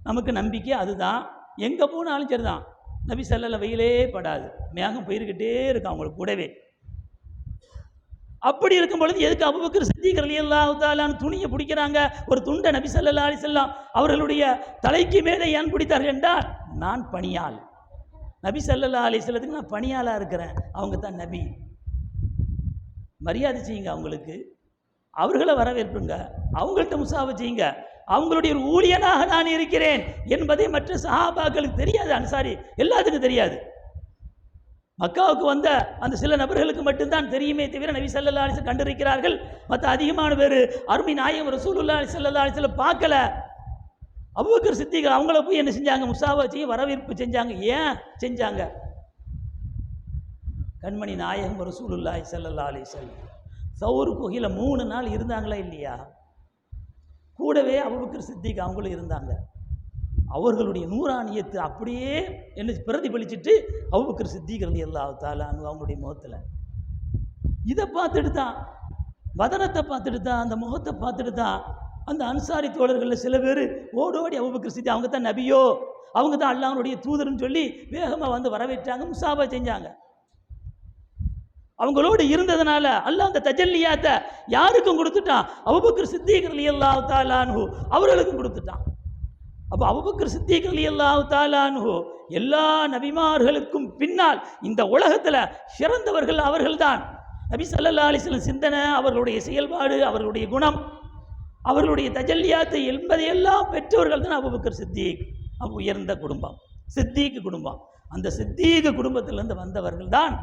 [SPEAKER 1] நமக்கு நம்பிக்கை அதுதான். எங்கே போனாலும் சரி தான், நபி ஸல்லல்லாஹு வெயிலே படாது, மேகம் போயிருக்கிட்டே இருக்கும் அவங்களுக்கு கூடவே. அப்படி இருக்கும் பொழுது எதுக்கு அபூபக்கர் சித்திக் ரலியல்லாஹு தஆலா துணியை பிடிக்கிறாங்க, ஒரு துண்டை நபி ஸல்லல்லாஹு அலைஹி வஸல்லம் அவர்களுடைய தலைக்கு மேலே ஏன் பிடித்தார்கள் என்றால், நான் பணியாள், நபி ஸல்லல்லாஹு அலைஹி வஸல்லத்துக்கு நான் பணியாளாக இருக்கிறேன், அவங்க தான் நபி, மரியாதை செய்யுங்க அவங்களுக்கு, அவர்களை வரவேற்புங்க, அவங்கள்ட்ட முசாவை செய்யுங்க, அவங்களுடைய ஒரு ஊழியனாக நான் இருக்கிறேன் என்பதை மற்ற சஹாபாக்களுக்கு தெரியாது. அன்சாரி எல்லாத்துக்கும் தெரியாது. மக்காவுக்கு வந்த அந்த சில நபர்களுக்கு மட்டும்தான் தெரியுமே தவிர நபி ஸல்லல்லாஹு அலைஹி வஸல்லம் கண்டிருக்கிறார்கள். மற்ற அதிகமான பேர் அருமை நாயகம் ரசூலுல்லாஹி ஸல்லல்லாஹு அலைஹி வஸல்லம் பார்க்கல. அபூபக்கர் சித்திக் அவங்கள போய் என்ன செஞ்சாங்க, முசாவா செய்ய வரவேற்பு செஞ்சாங்க. ஏன் செஞ்சாங்க? கண்மணி நாயகம் ரசூலுல்லாஹி ஸல்லல்லாஹு அலைஹி வஸல்லம் சௌர் குகையில 3 நாள் இருந்தாங்களா இல்லையா? கூடவே அபூபக்கர் சித்திக் அவங்களும் இருந்தாங்க. அவர்களுடைய நூறானியத்தை அப்படியே என்ன பிரதிபலிச்சுட்டு அபூபக்கர் சித்திக் ரலியல்லாஹு தஆலா அவங்களுடைய முகத்தில் இதை பார்த்துட்டு தான், வதனத்தை பார்த்துட்டு தான், அந்த முகத்தை பார்த்துட்டு தான் அந்த அன்சாரி தோழர்களில் சில பேர் ஓடோடி அபூபக்கர் சித்திக் அவங்க தான் நபியோ, அவங்க தான் அல்லாஹ்வுடைய தூதர்னு சொல்லி வேகமாக வந்து வரவேற்றாங்க, முசாபா செஞ்சாங்க. அவங்களோடு இருந்ததுனால அல்லாஹ் அந்த தஜல்லியாத்தை யாருக்கும் கொடுத்துட்டான், அபூபக்கர் சித்திக் ரலியல்லாஹு தஆலா அன்ஹு அவர்களுக்கும் கொடுத்துட்டான். அப்போ அபூபக்கர் சித்திக் ரலியல்லாஹு தஆலா அன்ஹு எல்லா நபிமார்களுக்கும் பின்னால் இந்த உலகத்தில் சிறந்தவர்கள் அவர்கள்தான். நபி ஸல்லல்லாஹு அலைஹி வஸல்லம் சிந்தனை, அவர்களுடைய செயல்பாடு, அவர்களுடைய குணம், அவர்களுடைய தஜல்லியாத்தை என்பதையெல்லாம் பெற்றவர்கள் தான் அபூபக்கர் சித்திக். உயர்ந்த குடும்பம் சித்திக் குடும்பம். அந்த சித்திக் குடும்பத்திலிருந்து வந்தவர்கள் தான்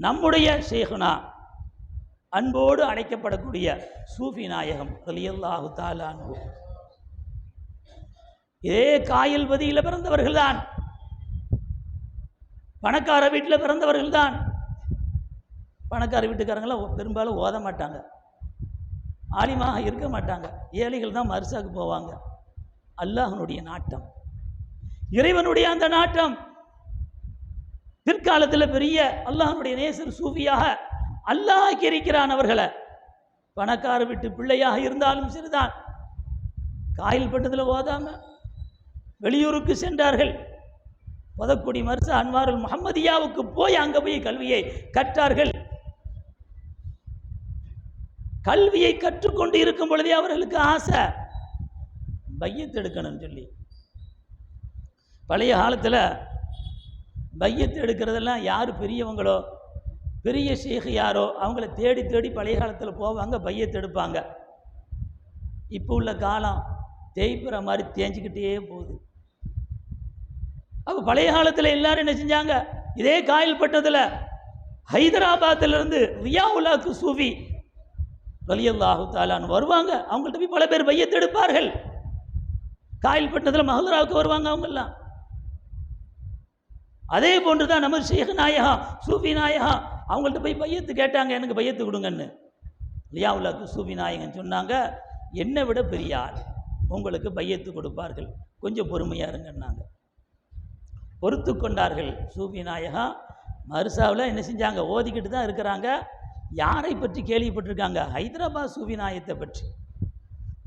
[SPEAKER 1] நம்முடைய ஷேகுனா, அன்போடு அழைக்கப்படக்கூடிய சூஃபி நாயகம் ரலியல்லாஹு தஆலா அன்ஹு. இதே காயல் பதியில் பிறந்தவர்கள் தான், பணக்கார வீட்டில் பிறந்தவர்கள் தான். பணக்கார வீட்டுக்காரங்களாம் பெரும்பாலும் ஓத மாட்டாங்க, ஆலிமாக இருக்க மாட்டாங்க, ஏழைகள் தான் மர்சாக்கு போவாங்க. அல்லாஹ்வுடைய நாட்டம், இறைவனுடைய அந்த நாட்டம் பிற்காலத்தில் பெரிய அல்லாஹ்வுடைய நேசர் சூஃபியாக அல்லாஹ் இருக்கிறான் அவர்களை. பணக்கார வீட்டு பிள்ளையாக இருந்தாலும் சரிதான், காயில் பட்டத்தில் ஓதாம வெளியூருக்கு சென்றார்கள். பதக்குடி மர்சா அன்வாருல் முஹம்மதியாவுக்கு போய் அங்கே போய் கல்வியை கற்றார்கள். கல்வியை கற்றுக்கொண்டு இருக்கும் பொழுதே அவர்களுக்கு ஆசை பையத்து எடுக்கணும்னு சொல்லி. பழைய காலத்தில் பையத்து எடுக்கிறதெல்லாம் யார் பெரியவங்களோ, பெரிய ஷேக் யாரோ அவங்கள தேடி தேடி பழைய காலத்தில் போவாங்க, பையத்து எடுப்பாங்க. இப்போ உள்ள காலம் தேய்ப்புற மாதிரி தேஞ்சிக்கிட்டே போகுது. அப்போ பழைய காலத்தில் எல்லாரும் என்ன செஞ்சாங்க, இதே காயில் பட்டத்தில் ஹைதராபாத்திலிருந்து ரியாவுல்லாக்கு சூஃபி ரலியல்லாஹு தஆலான்னு வருவாங்க. அவங்கள்ட்ட போய் பல பேர் பையத்து எடுப்பார்கள். காயில் பட்டத்தில் மஹல்லராவுக்கு வருவாங்க அவங்கெல்லாம். அதே போன்று தான் நம்ம ஷேக் நாயகா சூஃபி நாயகா அவங்கள்ட்ட போய் பையத்து கேட்டாங்க, எனக்கு பையத்து கொடுங்கன்னு. ரியாவுல்லாக்கு சூஃபி நாயகன் சொன்னாங்க, என்னை விட பெரிய ஆள் உங்களுக்கு பையத்து கொடுப்பார்கள், கொஞ்சம் பொறுமையாக இருங்கன்னாங்க. பொறுத்து கொண்டார்கள். சூஃபி நாயகா மர்சாவில் என்ன செஞ்சாங்க, ஓதிக்கிட்டு தான் இருக்கிறாங்க. யாரை பற்றி கேள்விப்பட்டிருக்காங்க, ஹைதராபாத் சூஃபி நாயகத்தை பற்றி.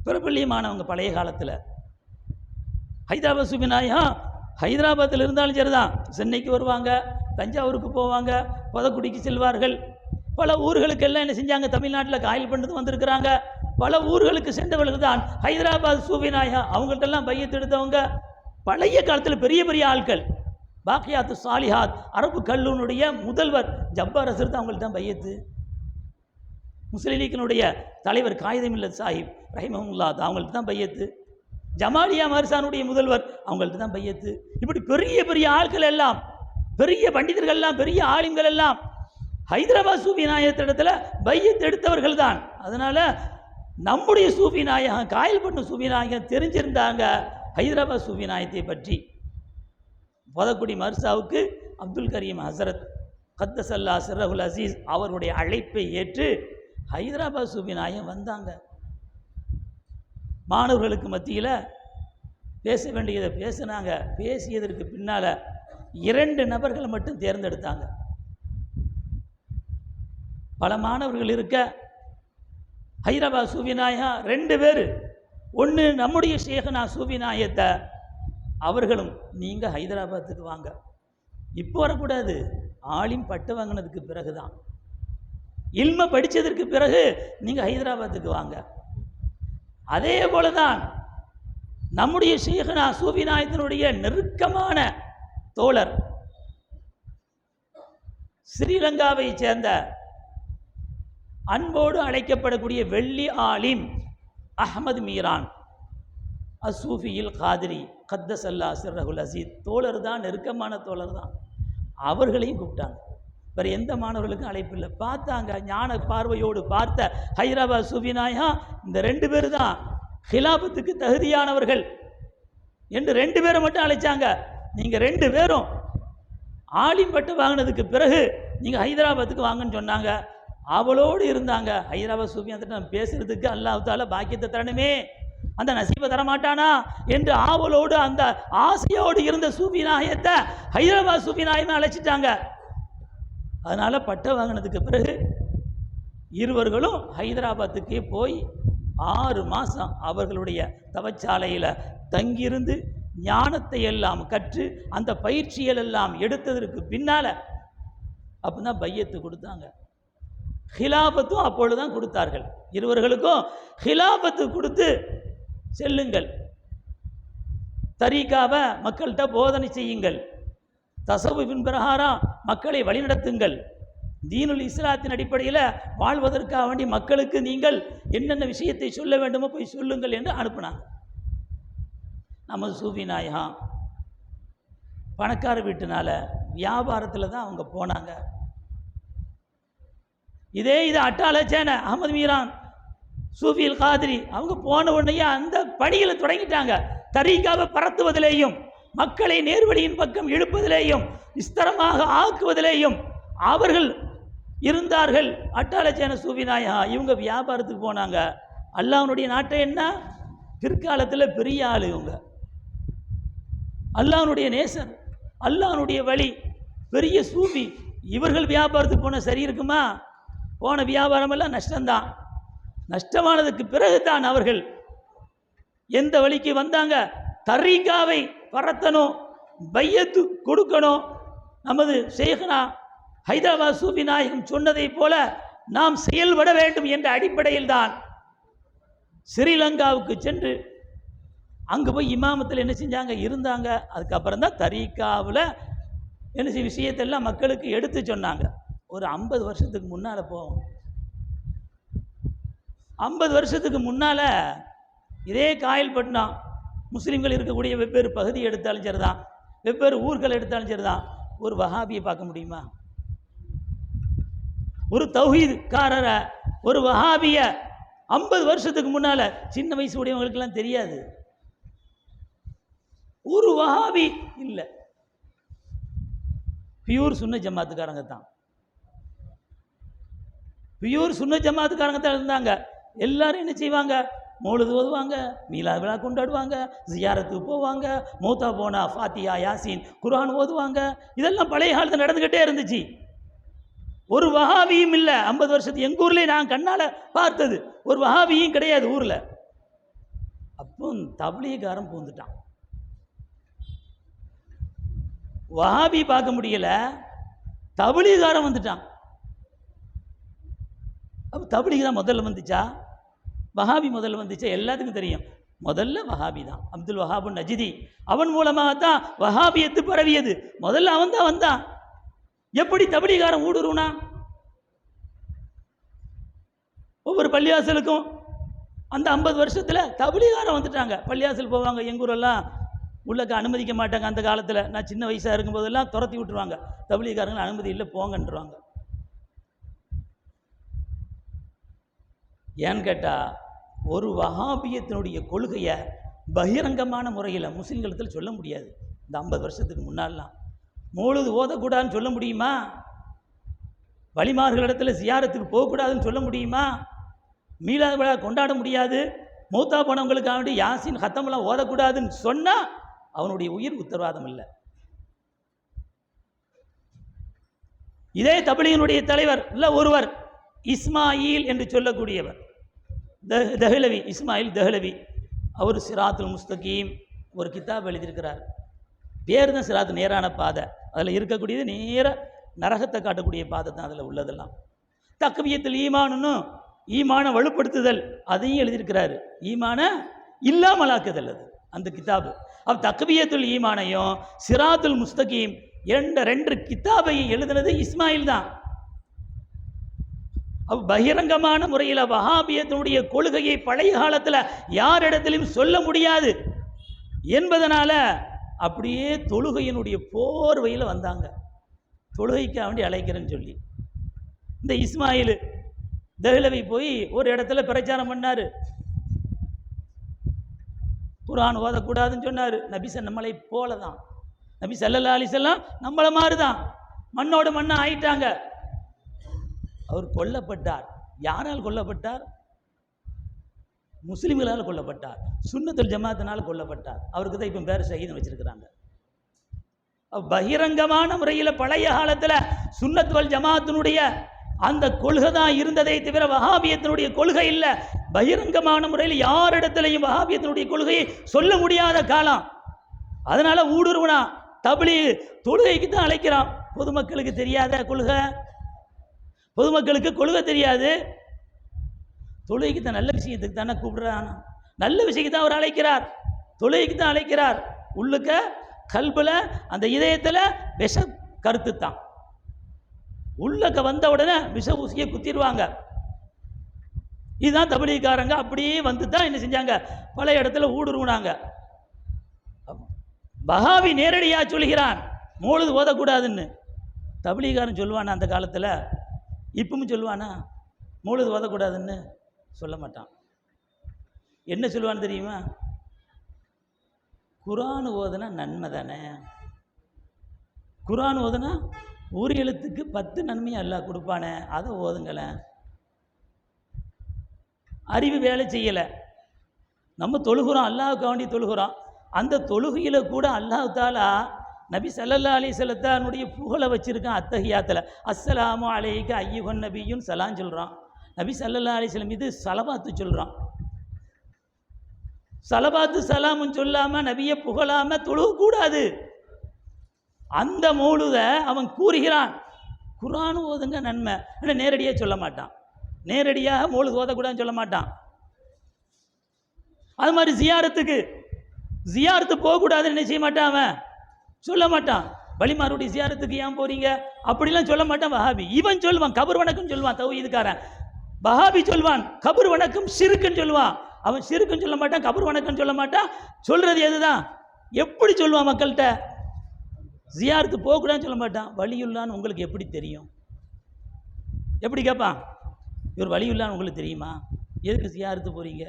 [SPEAKER 1] பிரபல்யமானவங்க பழைய காலத்தில். ஹைதராபாத் சூஃபி நாயகா ஹைதராபாத்தில் இருந்தாலும் சரிதான், சென்னைக்கு வருவாங்க, தஞ்சாவூருக்கு போவாங்க, பதக்குடிக்கு செல்வார்கள். பல ஊர்களுக்கெல்லாம் என்ன செஞ்சாங்க, தமிழ்நாட்டில் காயில் பண்ணது வந்திருக்கிறாங்க. பல ஊர்களுக்கு சென்றவர்கள் தான் ஹைதராபாத் சூஃபி நாயகா. அவங்கள்ட்டெல்லாம் பையத்து எடுத்தவங்க பழைய காலத்தில் பெரிய பெரிய ஆட்கள். பாக்கியாத்து சாலிஹாத் அரபு கல்லூனுடைய முதல்வர் ஜப்பார் அசர் தான் அவங்கள்ட்ட தான் பையத்து. முஸ்லிம் லீக்கினுடைய தலைவர் காயிதமில்லத் சாஹிப் ரஹிமஹுல்லா அவங்கள்ட்ட தான் பையத்து. ஜமாலியா மர்சானுடைய முதல்வர் அவங்கள்ட்ட தான் பையத்து. இப்படி பெரிய பெரிய ஆட்கள் எல்லாம், பெரிய பண்டிதர்கள் எல்லாம், பெரிய ஆலிம்கள் எல்லாம் ஹைதராபாத் சூஃபி நாயகத்திடத்தில் பையத்து எடுத்தவர்கள் தான். அதனால் நம்முடைய சூஃபி நாயகம் காயல்பட்டு சூஃபி நாயகம் தெரிஞ்சிருந்தாங்க, ஹைதராபாத் சூஃபி நாயத்தை பற்றி போதக்குடி மர்சாவுக்கு அப்துல் கரீம் ஹசரத் கத்தசல்லா சிர்ரஹுல் அசீஸ் அவருடைய அழைப்பை ஏற்று ஹைதராபாத் சூஃபி நாயம் வந்தாங்க. மாணவர்களுக்கு மத்தியில் பேச வேண்டியதை பேசினாங்க. பேசியதற்கு பின்னால் 2 நபர்களை மட்டும் தேர்ந்தெடுத்தாங்க. பல மாணவர்கள் இருக்க ஹைதராபாத் சூஃபி நாயா 2 பேர். ஒன்று நம்முடைய ஷேഖனா சூஃபி நாயத்தை அவர்களும் நீங்கள் ஹைதராபாத்துக்கு வாங்க, இப்போ வரக்கூடாது, ஆலிம் பட்டு வாங்கினதுக்கு பிறகு தான், இல்ம படித்ததற்கு பிறகு நீங்கள் ஹைதராபாத்துக்கு வாங்க. அதே போல தான் நம்முடைய ஷேഖனா சூஃபி நாயத்தினுடைய நெருக்கமான தோழர் ஸ்ரீலங்காவை சேர்ந்த அன்போடு அழைக்கப்படக்கூடிய வெள்ளி ஆலிம் அஹ்மத் மீரான் அசூஃபியில் காதிரி கத்தசல்லா சிர்ரஹுல் அசீஸ் தோழர் தான், நெருக்கமான தோழர் தான். அவர்களையும் கூப்பிட்டாங்க. வேறு எந்த மாணவர்களுக்கும் அழைப்பு இல்லை. பார்த்தாங்க, ஞான பார்வையோடு பார்த்த ஹைதராபாத் சூஃபி நாயா இந்த 2 பேர் தான் ஹிலாபத்துக்கு தகுதியானவர்கள் என்று 2 பேரை மட்டும் அழைச்சாங்க. நீங்கள் 2 பேரும் ஆலிம் பட்டு வாங்கினதுக்கு பிறகு நீங்கள் ஹைதராபாத்துக்கு வாங்கன்னு சொன்னாங்க. அவளோடு இருந்தாங்க. ஹைதராபாத் சூஃபி நாயத்தை நம்ம பேசுறதுக்கு அல்லாஹ் தஆலா பாக்கியத்தை தரணுமே, அந்த நசீபை தரமாட்டானா என்று ஆவலோடு அந்த ஆசையோடு இருந்த சூஃபி நாயத்தை ஹைதராபாத் சூஃபி நாயமே அழைச்சிட்டாங்க. அதனால் பட்டை வாங்கினதுக்கு பிறகு இருவர்களும் ஹைதராபாத்துக்கே போய் 6 மாதம் அவர்களுடைய தவச்சாலையில் தங்கியிருந்து ஞானத்தை எல்லாம் கற்று அந்த பயிற்சிகள் எல்லாம் எடுத்ததற்கு பின்னால் அப்போ தான் பையத்து கொடுத்தாங்க. ஹிலாபத்தும் அப்பொழுதுதான் கொடுத்தார்கள். இருவர்களுக்கும் ஹிலாபத்து கொடுத்து செல்லுங்கள், தரீகாவை மக்கள்கிட்ட போதனை செய்யுங்கள், தசவுவின் பிரகாரம் மக்களை வழிநடத்துங்கள், தீனுல் இஸ்லாத்தின் அடிப்படையில் வாழ்வதற்காக வேண்டி மக்களுக்கு நீங்கள் என்னென்ன விஷயத்தை சொல்ல வேண்டுமோ போய் சொல்லுங்கள் என்று அனுப்பினாங்க. நமது சூஃபி நாயகா பணக்கார வீட்டுனால வியாபாரத்தில் தான் அவங்க போனாங்க. இது அட்டாளச்சேன அஹ்மத் மீரான் சூஃபியில் காதிரி அவங்க போன உடனே அந்த பணிகளை தொடங்கிட்டாங்க. தரீகாவை பரத்துவதிலேயும் மக்களை நேர்வழியின் பக்கம் இழுப்பதிலேயும் விஸ்தரமாக ஆக்குவதிலேயும் அவர்கள் இருந்தார்கள். அட்டாளச்சேன சூஃபி நாயகா இவங்க வியாபாரத்துக்கு போனாங்க. அல்லாஹ்வுடைய நாட்டை என்ன பிற்காலத்தில் பெரிய ஆள் இவங்க, அல்லாஹ்வுடைய நேசர், அல்லாஹ்வுடைய வழி, பெரிய சூஃபி. இவர்கள் வியாபாரத்துக்கு போன சரி இருக்குமா? போன வியாபாரமெல்லாம் நஷ்டம்தான். நஷ்டமானதுக்கு பிறகுதான் அவர்கள் எந்த வழிக்கு வந்தாங்க? தரீகாவை பரத்தணும், பையத்து கொடுக்கணும். நமது ஷேഖனா ஹைதராபாத் சூஃபி நாயகம் சொன்னதை போல நாம் செயல்பட வேண்டும் என்ற அடிப்படையில் தான் ஸ்ரீலங்காவுக்கு சென்று அங்கே போய் இமாமத்தில் என்ன செஞ்சாங்க, இருந்தாங்க. அதுக்கப்புறம் தான் தரீகாவில் என்ன விஷயத்தெல்லாம் மக்களுக்கு எடுத்து சொன்னாங்க. ஒரு 50 வருஷத்துக்கு முன்னால் போவோம். 50 வருஷத்துக்கு முன்னால் இதே காயல்பட்டினம் முஸ்லீம்கள் இருக்கக்கூடிய வெவ்வேறு பகுதி எடுத்தாலும் சரிதான், வெவ்வேறு ஊர்கள் எடுத்தாலும் சரிதான், ஒரு வஹாபியை பார்க்க முடியுமா? ஒரு தௌஹீத்காரரை, ஒரு வஹாபிய 50 வருஷத்துக்கு முன்னால் சின்ன வயசு உடையவங்களுக்கெல்லாம் தெரியாது. ஒரு வஹாபி இல்லை, பியூர் சுன்ன ஜமாத்துக்காரங்க தான், பியூர் சுன்ன ஜமாத்துக்காரங்க தான் இருந்தாங்க. எல்லாரும் என்ன செய்வாங்க? மௌலிது ஓதுவாங்க, மீலாது விழா கொண்டாடுவாங்க, ஜியாரத்துக்கு போவாங்க, மௌத்தா போனா ஃபாத்தியா யாசீன் குர்ஆன் ஓதுவாங்க. இதெல்லாம் பழைய காலத்தில் நடந்துக்கிட்டே இருந்துச்சு. ஒரு வஹாபியும் இல்லை 50 வருஷத்துக்கு. எங்கள் ஊர்லேயே நான் கண்ணால் பார்த்தது ஒரு வஹாபியும் கிடையாது ஊரில். அப்போ தப்லீகாரன் பூந்துட்டான். வஹாபி பார்க்க முடியல, தப்லீகாரன் வந்துட்டான். அப்போ தப்லீக் தான் முதல்ல வந்துச்சா, வஹாபி முதல்ல வந்துச்சா? எல்லாத்துக்கும் தெரியும், முதல்ல வஹாபி தான். அப்துல் வஹாபு நஜ்தி, அவன் மூலமாக தான் வஹாபியத்து பரவியது. முதல்ல அவன் தான் வந்தான். எப்படி தப்லீகாரன் ஊடுருவனா? ஒவ்வொரு பள்ளிவாசலுக்கும் அந்த 50 வருஷத்தில் தப்லீகாரன் வந்துட்டாங்க. பள்ளிவாசல் போவாங்க. எங்கூரெல்லாம் உள்ளக்க அனுமதிக்க மாட்டாங்க. அந்த காலத்தில் நான் சின்ன வயசாக இருக்கும்போதெல்லாம் துரத்தி விட்டுருவாங்க. தப்லீகாரங்க அனுமதி இல்லை போங்கன்றுவாங்க. ஏன்னு கேட்டால் ஒரு வஹாபியத்தினுடைய கொள்கையை பகிரங்கமான முறையில் முஸ்லீம்களிடத்தில் சொல்ல முடியாது. இந்த 50 வருஷத்துக்கு முன்னாலாம் மௌலூது ஓதக்கூடாதுன்னு சொல்ல முடியுமா? வலிமார்களிடத்தில் ஜியாரத்துக்கு போகக்கூடாதுன்னு சொல்ல முடியுமா? மீலாது விழா கொண்டாட முடியாது, மௌத்தா போனவங்களுக்காக வேண்டி யாசின் ஹத்தமெல்லாம் ஓதக்கூடாதுன்னு சொன்னால் அவனுடைய உயிர் உத்தரவாதம் இல்லை. இதே தபிலீனுடைய தலைவர் இல்லை ஒருவர் இஸ்மாயில் என்று சொல்லக்கூடியவர், தஹ்லவி, இஸ்மாயில் தஹ்லவி, அவர் சிராத்துல் முஸ்தகீம் ஒரு கிதாப் எழுதியிருக்கிறார். பேர் தான் சிராத்து, நேரான பாதை. அதில் இருக்கக்கூடியது நேர நரகத்தை காட்டக்கூடிய பாதை தான் அதில் உள்ளதெல்லாம். தக்வியத்துல் ஈமான்னு ஈமான வலுப்படுத்துதல் அதையும் எழுதியிருக்கிறாரு. ஈமான இல்லாமலாக்குதல் அது அந்த கிதாபு. அப்போ தக்வியத்துல் ஈமானையும் சிராத்துல் முஸ்தகீம் என்ற 2 கிதாபையும் எழுதினது இஸ்மாயில் தான். பகிரங்கமான முறையில் வஹாபியத்தினுடைய கொள்கையை பழைய காலத்தில் யாரிடத்திலும் சொல்ல முடியாது என்பதனால அப்படியே தொழுகையினுடைய போர்வையில் வந்தாங்க. தொழுகைக்காக வேண்டி அழைக்கிறேன்னு சொல்லி இந்த இஸ்மாயில் தஹ்லவி போய் ஒரு இடத்துல பிரச்சாரம் பண்ணார். குர்ஆன் ஓதக்கூடாதுன்னு சொன்னார். நபி நம்மளை போல தான், நபி ஸல்லல்லாஹு அலைஹி வஸல்லம் நம்மளை மாதிரி தான், மண்ணோடு மண்ணா ஆயிட்டாங்க. அவர் கொல்லப்பட்டார். யாரால் கொல்லப்பட்டார்? முஸ்லிம்களால் கொல்லப்பட்டார். சுன்னத்துல் ஜமாத்தினால் கொல்லப்பட்டார். அவருக்கு தான் இப்போ பேர் ஷஹீதுன்னு வச்சிருக்கிறாங்க. பகிரங்கமான முறையில் பழைய காலத்தில் சுன்னத்துல் ஜமாத்தினுடைய அந்த கொள்கை தான் இருந்ததை தவிர வஹாபியத்தினுடைய கொள்கை இல்லை. பகிரங்கமான முறையில் யாரிடத்திலையும் வஹாபியத்தினுடைய கொள்கையை சொல்ல முடியாத காலம். அதனால ஊடுருவனா தப்லீக் தொழுகைக்கு தான் அழைக்கிறான். பொதுமக்களுக்கு தெரியாத கொள்கை, பொதுமக்களுக்கு கொள்கை தெரியாது. தொழுகைக்கு தான், நல்ல விஷயத்துக்கு தானே கூப்பிடுறான், நல்ல விஷயத்துக்கு தான் அவர் அழைக்கிறார், தொழுகைக்கு தான் அழைக்கிறார். உள்ளுக்க கல்புல அந்த இதயத்தில் விஷ கருத்து தான். உள்ளக்க வந்த உடனே விஷ ஊசியை குத்திடுவாங்க. இதுதான் தபிலீக்காரங்க அப்படியே வந்து தான் என்ன செஞ்சாங்க, பல இடத்துல ஊடுருவினாங்க. வஹாபி நேரடியாக சொல்கிறான் மௌலூது ஓதக்கூடாதுன்னு. தபிலீக்காரன் சொல்லுவானா அந்த காலத்தில்? இப்பவும் சொல்லுவானா மௌலூது ஓதக்கூடாதுன்னு? சொல்ல மாட்டான். என்ன சொல்லுவான்னு தெரியுமா? குர்ஆன் ஓதுனா நன்மை தானே, குர்ஆன் ஓதுனா ஒரு எழுத்துக்கு 10 நன்மையை அல்லாஹ் கொடுப்பானே, அதை ஓதுங்களேன். அறிவு வேலை செய்யலை. நம்ம தொழுகிறோம், அல்லாஹ்வுக்கு வேண்டி தொழுகிறோம். அந்த தொழுகையில் கூட அல்லாஹ் தாலா நபி ஸல்லல்லாஹு அலைஹி வஸல்லத்தினுடைய புகழை வச்சிருக்கான். அத்தஹியாத்தில் அஸ்ஸலாமு அலைக்க ஐயுஹன் நபியுன்னு சலாம் சொல்கிறான். நபி ஸல்லல்லாஹு அலைஹி வஸல்லம் இது சலவாத்து சொல்கிறான். சலவாத்து சலாமுன்னு சொல்லாமல் நபியை புகழாமல் தொழுகக்கூடாது. அந்த மௌலூதை அவன் கூறுகிறான். குர்ஆன் ஓதுங்க நன்மை, ஆனால் நேரடியாக சொல்ல மாட்டான். நேரடியாக மௌலூது ஓதக்கூடாதுன்னு சொல்ல மாட்டான். அது மாதிரி ஜியாரத்து போகக்கூடாதுன்னு என்ன செய்ய மாட்டான், அவன் சொல்ல மாட்டான். வலிமாருடைய ஜியாரத்துக்கு ஏன் போறீங்க அப்படிலாம் சொல்ல மாட்டான் வஹாபி. இவன் சொல்லுவான் கபர் வணக்கம் சொல்லுவான் தௌஹீதுக்காரன். வஹாபி சொல்வான் கபர் வணக்கம் ஷிர்க்குன்னு சொல்லுவான். அவன் ஷிர்க்குன்னு சொல்ல மாட்டான், கபர் வணக்கம் சொல்ல மாட்டான். சொல்றது எதுதான்? எப்படி சொல்லுவான் மக்கள்கிட்ட? ஜியாரத்து போகக்கூடாதுன்னு சொல்ல மாட்டான். வலியுல்லான்னு உங்களுக்கு எப்படி தெரியும்? எப்படி கேட்பான்? இவர் வலியுல்லான்னு உங்களுக்கு தெரியுமா? எதுக்கு ஜியாரத்து போறீங்க?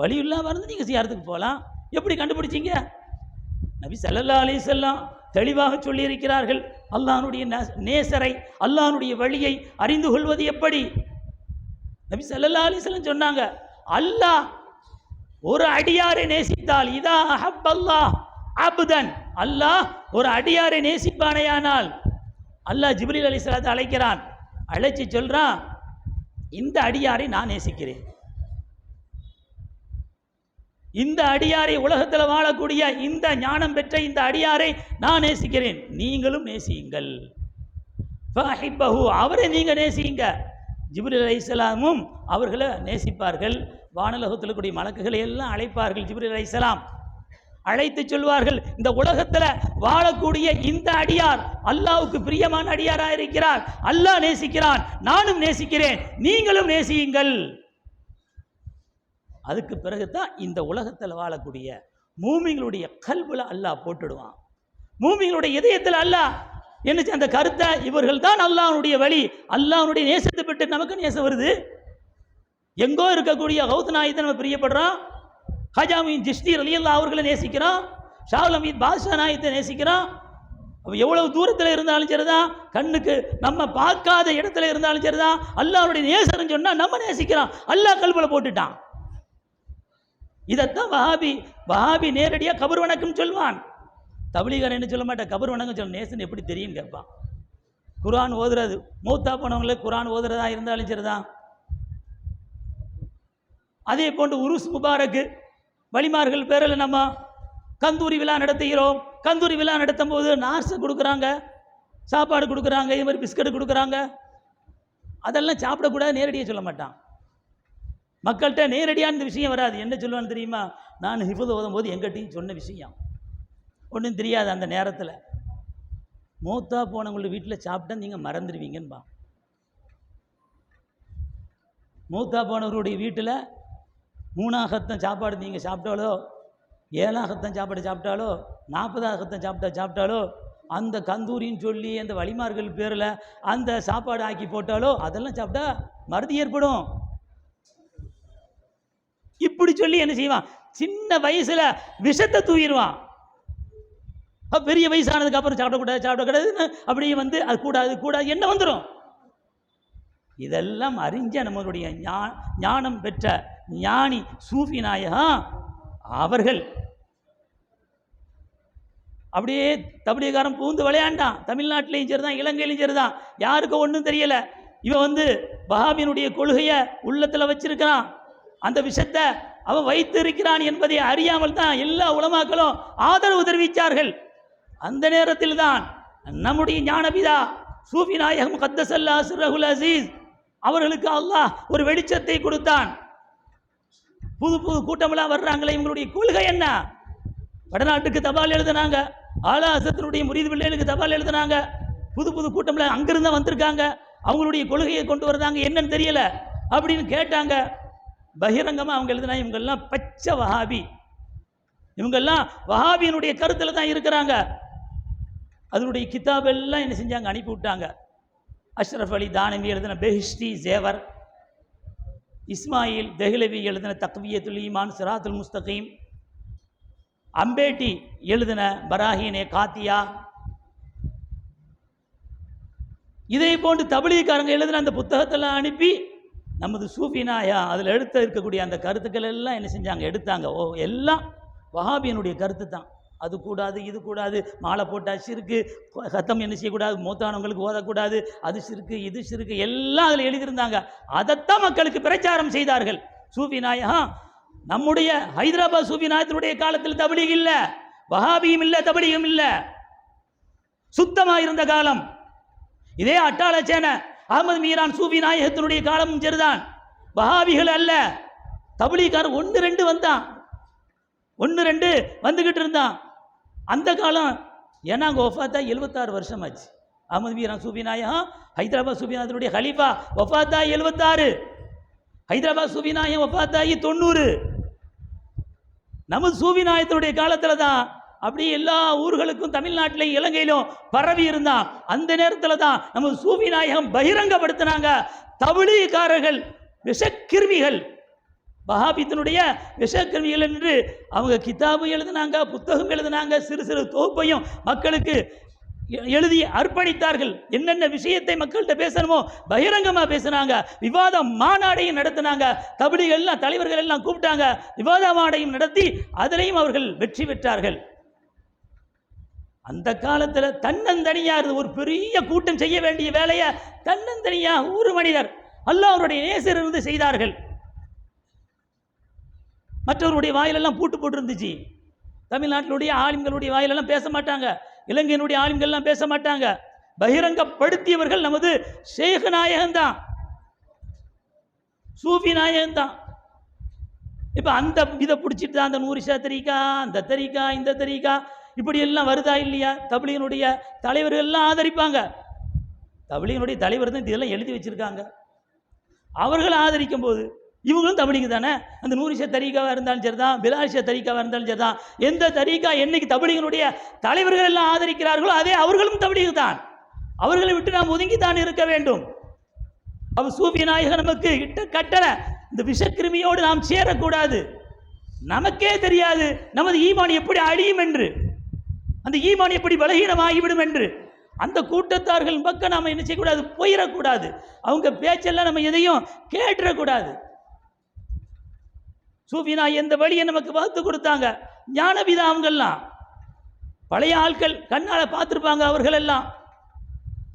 [SPEAKER 1] வலியுல்லா வந்து நீங்கள் ஜியாரத்துக்கு போகலாம். எப்படி கண்டுபிடிச்சிங்க? நபி ஸல்லல்லாஹு அலைஹி வஸல்லம் தெளிவாக சொல்லியிருக்கிறார்கள். அல்லாஹ்வுடைய நேசரை, அல்லாஹ்வுடைய வழியை அறிந்து கொள்வது எப்படி? நபி ஸல்லல்லாஹு அலைஹி வஸல்லம் சொன்னாங்க, அல்லாஹ் ஒரு அடியாரை நேசித்தால், இதா அஹப்பல்லாஹ் அப்தன், அல்லாஹ் ஒரு அடியாரை நேசிப்பானேயானால், அல்லாஹ் ஜிப்ரீல் அலைஹிஸ்ஸலாத்தை அழைக்கிறான். அழைச்சி சொல்றான், இந்த அடியாரை நான் நேசிக்கிறேன், இந்த அடியாரை, உலகத்தில் வாழக்கூடிய இந்த ஞானம் பெற்ற இந்த அடியாரை நான் நேசிக்கிறேன், நீங்களும் நேசியுங்கள். ஃபஹிப்பஹு, அவரை நீங்கள் நேசியுங்க. ஜிப்ரீல் அலைஹிஸ்ஸலாமும் அவர்களை நேசிப்பார்கள். வானலோகத்தில் கூடிய மலக்குகளை எல்லாம் அழைப்பார்கள். ஜிப்ரீல் அலைஹிஸ்ஸலாம் அழைத்து சொல்வார்கள், இந்த உலகத்தில் வாழக்கூடிய இந்த அடியார் அல்லாஹ்வுக்கு பிரியமான அடியாராக இருக்கிறார், அல்லாஹ் நேசிக்கிறான், நானும் நேசிக்கிறேன், நீங்களும் நேசியுங்கள். அதுக்கு பிறகுதான் இந்த உலகத்தில் வாழக்கூடிய மூமிங்களுடைய கல்புல அல்லாஹ் போட்டுடுவான். மூமிங்களுடைய இதயத்தில் அல்லாஹ் என்ன அந்த கருத்தை, இவர்கள் தான் அல்லாஹ்வுடைய வழி, அல்லாஹ்வுடைய நேசத்தை பெற்று நமக்கு நேசம் வருது. எங்கோ இருக்கக்கூடிய கௌத் நாயத்தை நம்ம பிரியப்படுறோம், ஹஜாமின் ஜிஷ்டி ரலியல்லாஹு அவர்களை நேசிக்கிறான், ஷாவுல் அமீத் பாதுஷா நாயத்தை நேசிக்கிறான். எவ்வளவு தூரத்தில் இருந்தாலும் சரிதான், கண்ணுக்கு நம்ம பார்க்காத இடத்துல இருந்தாலும் சரிதான், அல்லாஹ்வுடைய நேசர்னு சொன்னா நம்ம நேசிக்கிறான், அல்லாஹ் கல்புல போட்டுட்டான். இதைத்தான் வஹாபி நேரடியாக கபர் வணக்கம் சொல்வான். தப்லீகர் என்ன சொல்ல மாட்டேன், கபர் வணக்கம் சொல்ல. நேசன் எப்படி தெரியும் கேட்பான். குர்ஆன் ஓதுறது, மௌத்தா போனவங்களுக்கு குர்ஆன் ஓதுறதா இருந்தாலும் சரிதான். அதே போன்று உருஸ் முபாரக்கு வலிமார்கள் பேரில் நம்ம கந்தூரி விழா நடத்துகிறோம். கந்தூரி விழா நடத்தும் போது நார்ஸை கொடுக்குறாங்க, சாப்பாடு கொடுக்குறாங்க, இது மாதிரி பிஸ்கட் கொடுக்குறாங்க. அதெல்லாம் சாப்பிடக்கூடாது நேரடியாக சொல்ல மாட்டான். மக்கள்கிட்ட நேரடியாக இந்த விஷயம் வராது. என்ன சொல்லுவான்னு தெரியுமா? நான் ஹிஃபுது ஓதும் போது எங்கிட்டையும் சொன்ன விஷயம் ஒன்றும் தெரியாது. அந்த நேரத்தில் மூத்தா போனவங்களுடைய வீட்டில் சாப்பிட்டா நீங்கள் மறந்துடுவீங்கன்பா. மூத்தா போனவருடைய வீட்டில் 3ஆகத்தான் சாப்பாடு நீங்கள் சாப்பிட்டாலோ, 7ஆகத்தான் சாப்பாடு சாப்பிட்டாலோ, 40ஆகத்தான் சாப்பிட்டாலோ, அந்த கந்தூரின்னு சொல்லி அந்த வழிமார்கள் பேரில் அந்த சாப்பாடு ஆக்கி போட்டாலோ அதெல்லாம் சாப்பிட்டா மறதி ஏற்படும். இப்படி சொல்லி என்ன செய்வான்? சின்ன வயசுல விஷத்தை தூக்கிடுவான். பெரிய வயசானதுக்கு அப்புறம் சாப்பிடக்கூடாது அப்படியே வந்து அது கூடாது என்ன வந்துடும். இதெல்லாம் அறிஞ்ச நம்மளுடைய ஞானம் பெற்ற ஞானி சூஃபி நாயகா அவர்கள் அப்படியே தப்லீகாரன் பூந்து விளையாண்டான். தமிழ்நாட்டிலையும் சரிதான், இலங்கையிலையும் சரிதான், யாருக்கும் ஒன்றும் தெரியல. இவன் வந்து வஹாபியினுடைய கொள்கையை உள்ளத்தில் வச்சிருக்கிறான். அந்த விஷத்தை அவன் வைத்து இருக்கிறான் என்பதை அறியாமல் தான் எல்லா உலமாக்களும் ஆதரவு தெரிவித்தார்கள். அந்த நேரத்தில் தான் நம்முடைய ஞானபிதா சூஃபி நாயகம் கத்தஸல்லாஹு சிர்ரஹுல் அஸீஸ் அவர்களுக்கு அல்லாஹ் ஒரு வெளிச்சத்தை கொடுத்தான். புது கூட்டமெல்லாம் வர்றாங்களே, இவங்களுடைய கொள்கை என்ன? வடநாட்டுக்கு தபால் எழுதினாங்க, ஆலா ஹஸரத்தினுடைய முரீது பிள்ளைகளுக்கு தபால் எழுதினாங்க. புது கூட்டம்லாம் அங்கிருந்தா வந்திருக்காங்க, அவங்களுடைய கொள்கையை கொண்டு வர்றாங்க, என்னன்னு தெரியல அப்படின்னு கேட்டாங்க. பகிரங்கமாக அவங்க எழுதினா இவங்கெல்லாம் பச்சை வஹாபி, இவங்கெல்லாம் வஹாபியினுடைய கருத்தில் தான் இருக்கிறாங்க. அதனுடைய கிதாபெல்லாம் என்ன செஞ்சாங்க? அனுப்பி விட்டாங்க. அஷ்ரஃப் அலி தானவி எழுதின பெஹிஷ்டி ஜேவர், இஸ்மாயில் தெஹ்லவி எழுதின தக்வியத்துல் ஈமான் சிராத்துல் முஸ்தகீம், அம்பேட்டி எழுதின பராஹீனே காத்தியா, இதே போன்று தப்லீகாரங்க எழுதின அந்த புத்தகத்தெல்லாம் அனுப்பி நமது சூஃபி நாயா அதில் இருக்கக்கூடிய அந்த கருத்துக்கள் எல்லாம் என்ன செஞ்சாங்க? எடுத்தாங்க. எல்லாம் வஹாபியனுடைய கருத்து தான். அது கூடாது, இது கூடாது, மாலை போட்டால் சிறுக்கு, சத்தம் என்ன செய்யக்கூடாது, மூத்தானவங்களுக்கு ஓதக்கூடாது, அது சிறுக்கு, இது சிறுக்கு, எல்லாம் அதில் எழுதியிருந்தாங்க. அதைத்தான் மக்களுக்கு பிரச்சாரம் செய்தார்கள். சூஃபி நாயகா நம்முடைய ஹைதராபாத் சூஃபி நாயகத்தினுடைய காலத்தில் தப்லீக் இல்லை, வஹாபியும் இல்லை, தப்லீகும் இல்லை, சுத்தமாக இருந்த காலம். இதே அட்டாளச்சேன அகமது மீரான் சூஃபி நாயகத்தினுடைய காலமும் சரிதான். வஹாபிகள் அல்ல, தப்லீகார் 1-2 வந்தான், 1-2 வந்துக்கிட்டு இருந்தான் அந்த காலம். ஏன்னா அங்கே ஒஃபாத்தா 76 வருஷம் ஆச்சு. அகமது மீரான் சூஃபி நாயகம் ஹைதராபாத் சூஃபி நாயகத்தினுடைய ஹலீஃபா ஒஃபாத்தா 76, ஹைதராபாத் சூஃபி நாயகம் ஒஃபாத்தாகி 90. நமது சூஃபி நாயகத்தினுடைய காலத்தில் தான் அப்படியே எல்லா ஊர்களுக்கும் தமிழ்நாட்டிலையும் இலங்கையிலும் பரவி இருந்தான். அந்த நேரத்தில் தான் நமது சூஃபி நாயகம் பகிரங்கப்படுத்தினாங்க. தப்லீகாரர்கள் விஷக்கிருமிகள், வஹாபித்தினுடைய விஷக்கிருமிகள் என்று அவங்க கிதாபு எழுதினாங்க, புத்தகம் எழுதினாங்க, சிறு சிறு தொகுப்பையும் மக்களுக்கு எழுதி அர்ப்பணித்தார்கள். என்னென்ன விஷயத்தை மக்கள்கிட்ட பேசணுமோ பகிரங்கமாக பேசினாங்க. விவாத மாநாடையும் நடத்தினாங்க. தப்லீக் எல்லாம் தலைவர்கள் எல்லாம் கூப்பிட்டாங்க, விவாத மாநாடையும் நடத்தி அதிலையும் அவர்கள் வெற்றி பெற்றார்கள். அந்த காலத்தில் தன்னந்தனியாக ஒரு பெரிய கூட்டம் செய்ய வேண்டிய வேலையை தன்னந்தனியாக ஒரு மனிதர் அல்லாஹ்வுடைய நேசர் இருந்து செய்தார்கள். மற்றவருடைய வாயிலெல்லாம் பூட்டு போட்டு இருந்துச்சு. தமிழ்நாட்டினுடைய ஆலிம்களுடைய வாயிலெல்லாம் பேச மாட்டாங்க, இலங்கையினுடைய ஆலிம்கள்லாம் பேச மாட்டாங்க. பகிரங்கப்படுத்தியவர்கள் நமது ஷேக் நாயகம்தான், சூஃபி நாயகம்தான். இப்போ அந்த இதை பிடிச்சிட்டு தான் அந்த நூரிஷா தரீக்கா, அந்த தரீக்கா, இந்த தரீக்கா, இப்படி எல்லாம் வருதா இல்லையா? தப்லீகினுடைய தலைவர்கள் எல்லாம் ஆதரிப்பாங்க. தப்லீகினுடைய தலைவர் தான் இதெல்லாம் எழுதி வச்சிருக்காங்க. அவர்கள் ஆதரிக்கும் போது இவங்களும் தப்லீக் தானே. அந்த நூரிஷா தரீக்காவாக இருந்தாலும் சரிதான், பிலாஷா தரீக்காவாக இருந்தாலும் சரிதான், எந்த தரீக்கா என்னைக்கு தப்லீகினுடைய தலைவர்கள் எல்லாம் ஆதரிக்கிறார்களோ அதே அவர்களும் தப்லீக் தான். அவர்களை விட்டு நாம் ஒதுங்கித்தான் இருக்க வேண்டும். அவர் சூஃபி நாயகன் நமக்கு இட்ட கட்டளை, இந்த விஷக்கிருமியோடு நாம் சேரக்கூடாது. நமக்கே தெரியாது நமது ஈமான் எப்படி அழியும் என்று, அந்த ஈமான் எப்படி பலகீனமாகிவிடும் என்று. அந்த கூட்டத்தார்கள் பக்கம் நாம் என்ன செய்யக்கூடாது, போயிடக்கூடாது. அவங்க பேச்செல்லாம் நம்ம எதையும் கேட்டுறக்கூடாது. சூஃபினா எந்த வழியை நமக்கு வகுத்து கொடுத்தாங்க, ஞானபிதா அவங்கெல்லாம் பழைய ஆட்கள், கண்ணால் பார்த்துருப்பாங்க. அவர்கள் எல்லாம்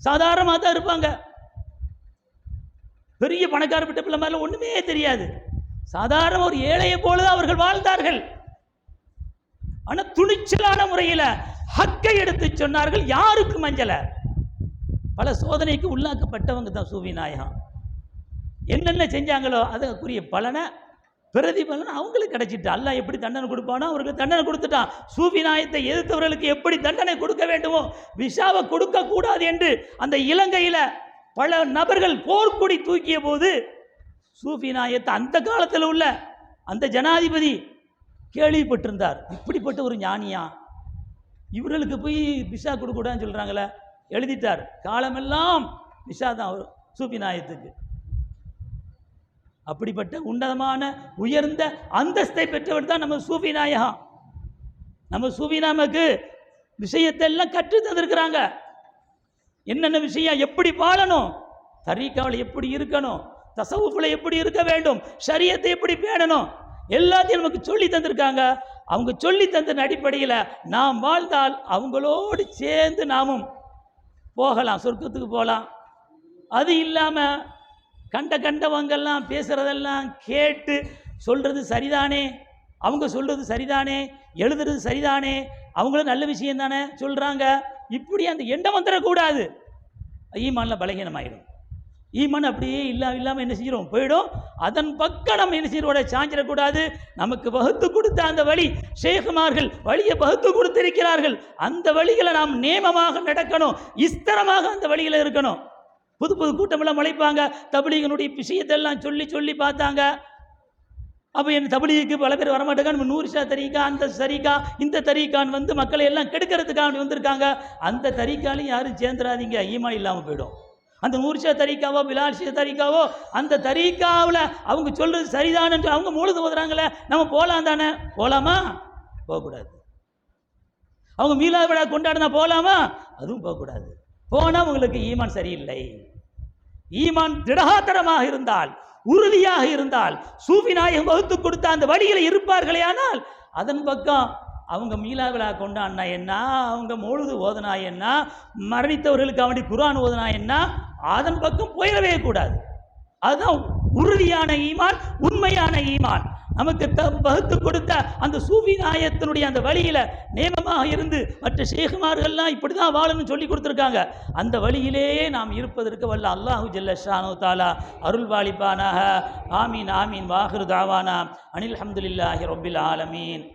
[SPEAKER 1] சாதாரணமாக தான் இருப்பாங்க. பெரிய பணக்கார விட்ட பிள்ளை மாதிரிலாம் ஒன்றுமே தெரியாது. சாதாரண ஒரு ஏழையை போலதான் அவர்கள் வாழ்ந்தார்கள். ஆனால் துணிச்சலான முறையில் ஹக்கை எடுத்து சொன்னார்கள். யாருக்கு மஞ்சள? பல சோதனைக்கு உள்ளாக்கப்பட்டவங்க தான் சூஃபி நாயகம். என்னென்ன செஞ்சாங்களோ அதுக்குரிய பலனை, பிரதிபலன் அவங்களுக்கு கிடைச்சிட்டு. அல்லாஹ் எப்படி தண்டனை கொடுப்பானோ அவர்களுக்கு தண்டனை கொடுத்துட்டான். சூஃபி நாயத்தை எதிர்த்தவர்களுக்கு எப்படி தண்டனை கொடுக்க வேண்டுமோ, விஷாவை கொடுக்க கூடாது என்று அந்த இலங்கையில் பல நபர்கள் போர்க்குடி தூக்கிய போது சூஃபி நாயத்தை அந்த காலத்தில் உள்ள அந்த ஜனாதிபதி கேள்விப்பட்டிருந்தார். இப்படிப்பட்ட ஒரு ஞானியா, இவர்களுக்கு போய் விஷா கொடுக்கூடாதுன்னு சொல்கிறாங்களே, எழுதிட்டார். காலமெல்லாம் விஷா தான் சூஃபி நாயத்துக்கு. அப்படிப்பட்ட உன்னதமான உயர்ந்த அந்தஸ்தை பெற்றவர் தான் நம்ம சூஃபி நாயகம். நம்ம சூஃபி நமக்கு விஷயத்தை எல்லாம் கற்று தந்திருக்கிறாங்க. என்னென்ன விஷயம், எப்படி வாழணும், தரீக்காவில் எப்படி இருக்கணும், தசவுஃபில் எப்படி இருக்க வேண்டும், ஷரியத்தை எப்படி பேணணும், எல்லாத்தையும் நமக்கு சொல்லி தந்திருக்காங்க. அவங்க சொல்லி தந்த அடிப்படையில் நாம் வாழ்ந்தால் அவங்களோடு சேர்ந்து நாமும் போகலாம், சொர்க்கத்துக்கு போகலாம். அது இல்லாமல் கண்டவங்கெல்லாம் பேசுகிறதெல்லாம் கேட்டு சொல்கிறது சரிதானே, அவங்க சொல்கிறது சரிதானே, எழுதுறது சரிதானே, அவங்களும் நல்ல விஷயம் தானே சொல்கிறாங்க, இப்படி அந்த எண்ணம் வந்துடக்கூடாது. ஈமான்ல பலகீனமாயிடும். ஈமான் அப்படியே இல்லாமல் என்ன செய்கிறோம், போயிடும். அதன் பக்கம் நம்ம என்ன செய்கிறோட சாஞ்சிடக்கூடாது. நமக்கு வகுத்து கொடுத்த அந்த வழி, ஷேகுமார்கள் வழியை வகுத்து கொடுத்திருக்கிறார்கள். அந்த வழிகளை நாம் நேமமாக நடக்கணும், இஸ்தரமாக அந்த வழியில் இருக்கணும். புது புது கூட்டமெல்லாம் முளைப்பாங்க. தபிலீகனுடைய விஷயத்தெல்லாம் சொல்லி பார்த்தாங்க. அப்போ என் தபிலீகுக்கு பல பேர் வரமாட்டாங்க. நம்ம 100 தரீக்கா, அந்த தரீக்கா, இந்த தரீக்கான் வந்து மக்களை எல்லாம் கெடுக்கிறதுக்காக வந்திருக்காங்க. அந்த தரீக்காலையும் யாரும் சேர்ந்துடாதீங்க, ஈமான் இல்லாமல் போயிடும். அந்த 100 தரீக்காவோ பிலால் தரீக்காவோ அந்த தரீக்காவில் அவங்க சொல்கிறது சரிதானு அவங்க மூலது ஓதுறாங்களே, நம்ம போகலாம் தானே, போகலாமா? போகக்கூடாது. அவங்க மீலாது விழா கொண்டாடினா போகலாமா? அதுவும் போகக்கூடாது. போனால் உங்களுக்கு ஈமான் சரியில்லை. ஈமான் திடகாத்திரமாக இருந்தால், உறுதியாக இருந்தால், சூஃபி நாயகம் வகுத்து கொடுத்த அந்த வழியில் இருப்பார்களே, ஆனால் அதன் பக்கம் அவங்க மீலா விழா கொண்டாடினா என்ன, அவங்க மௌலுது ஓதனா என்ன, மரணித்தவர்களுக்கு அவனுடைய குர்ஆன் ஓதனா என்ன, அதன் பக்கம் போயிடவே கூடாது. அதுதான் உறுதியான ஈமான், உண்மையான ஈமான். நமக்கு வகுத்து கொடுத்த அந்த சூஃபி நாயகத்தினுடைய அந்த வழியில் நேமமாக இருந்து மற்ற ஷேகுமார்கள்லாம் இப்படி தான் வாழணும்னு சொல்லி கொடுத்துருக்காங்க. அந்த வழியிலேயே நாம் இருப்பதற்கு வல்ல அல்லாஹு ஜல்ல ஷானு தாலா அருள் வாலிபானாக. ஆமீன் ஆமீன். வாஹிரு தாவானா அனில் ஹம்துலில்லாஹி ரப்பில் ஆலமீன்.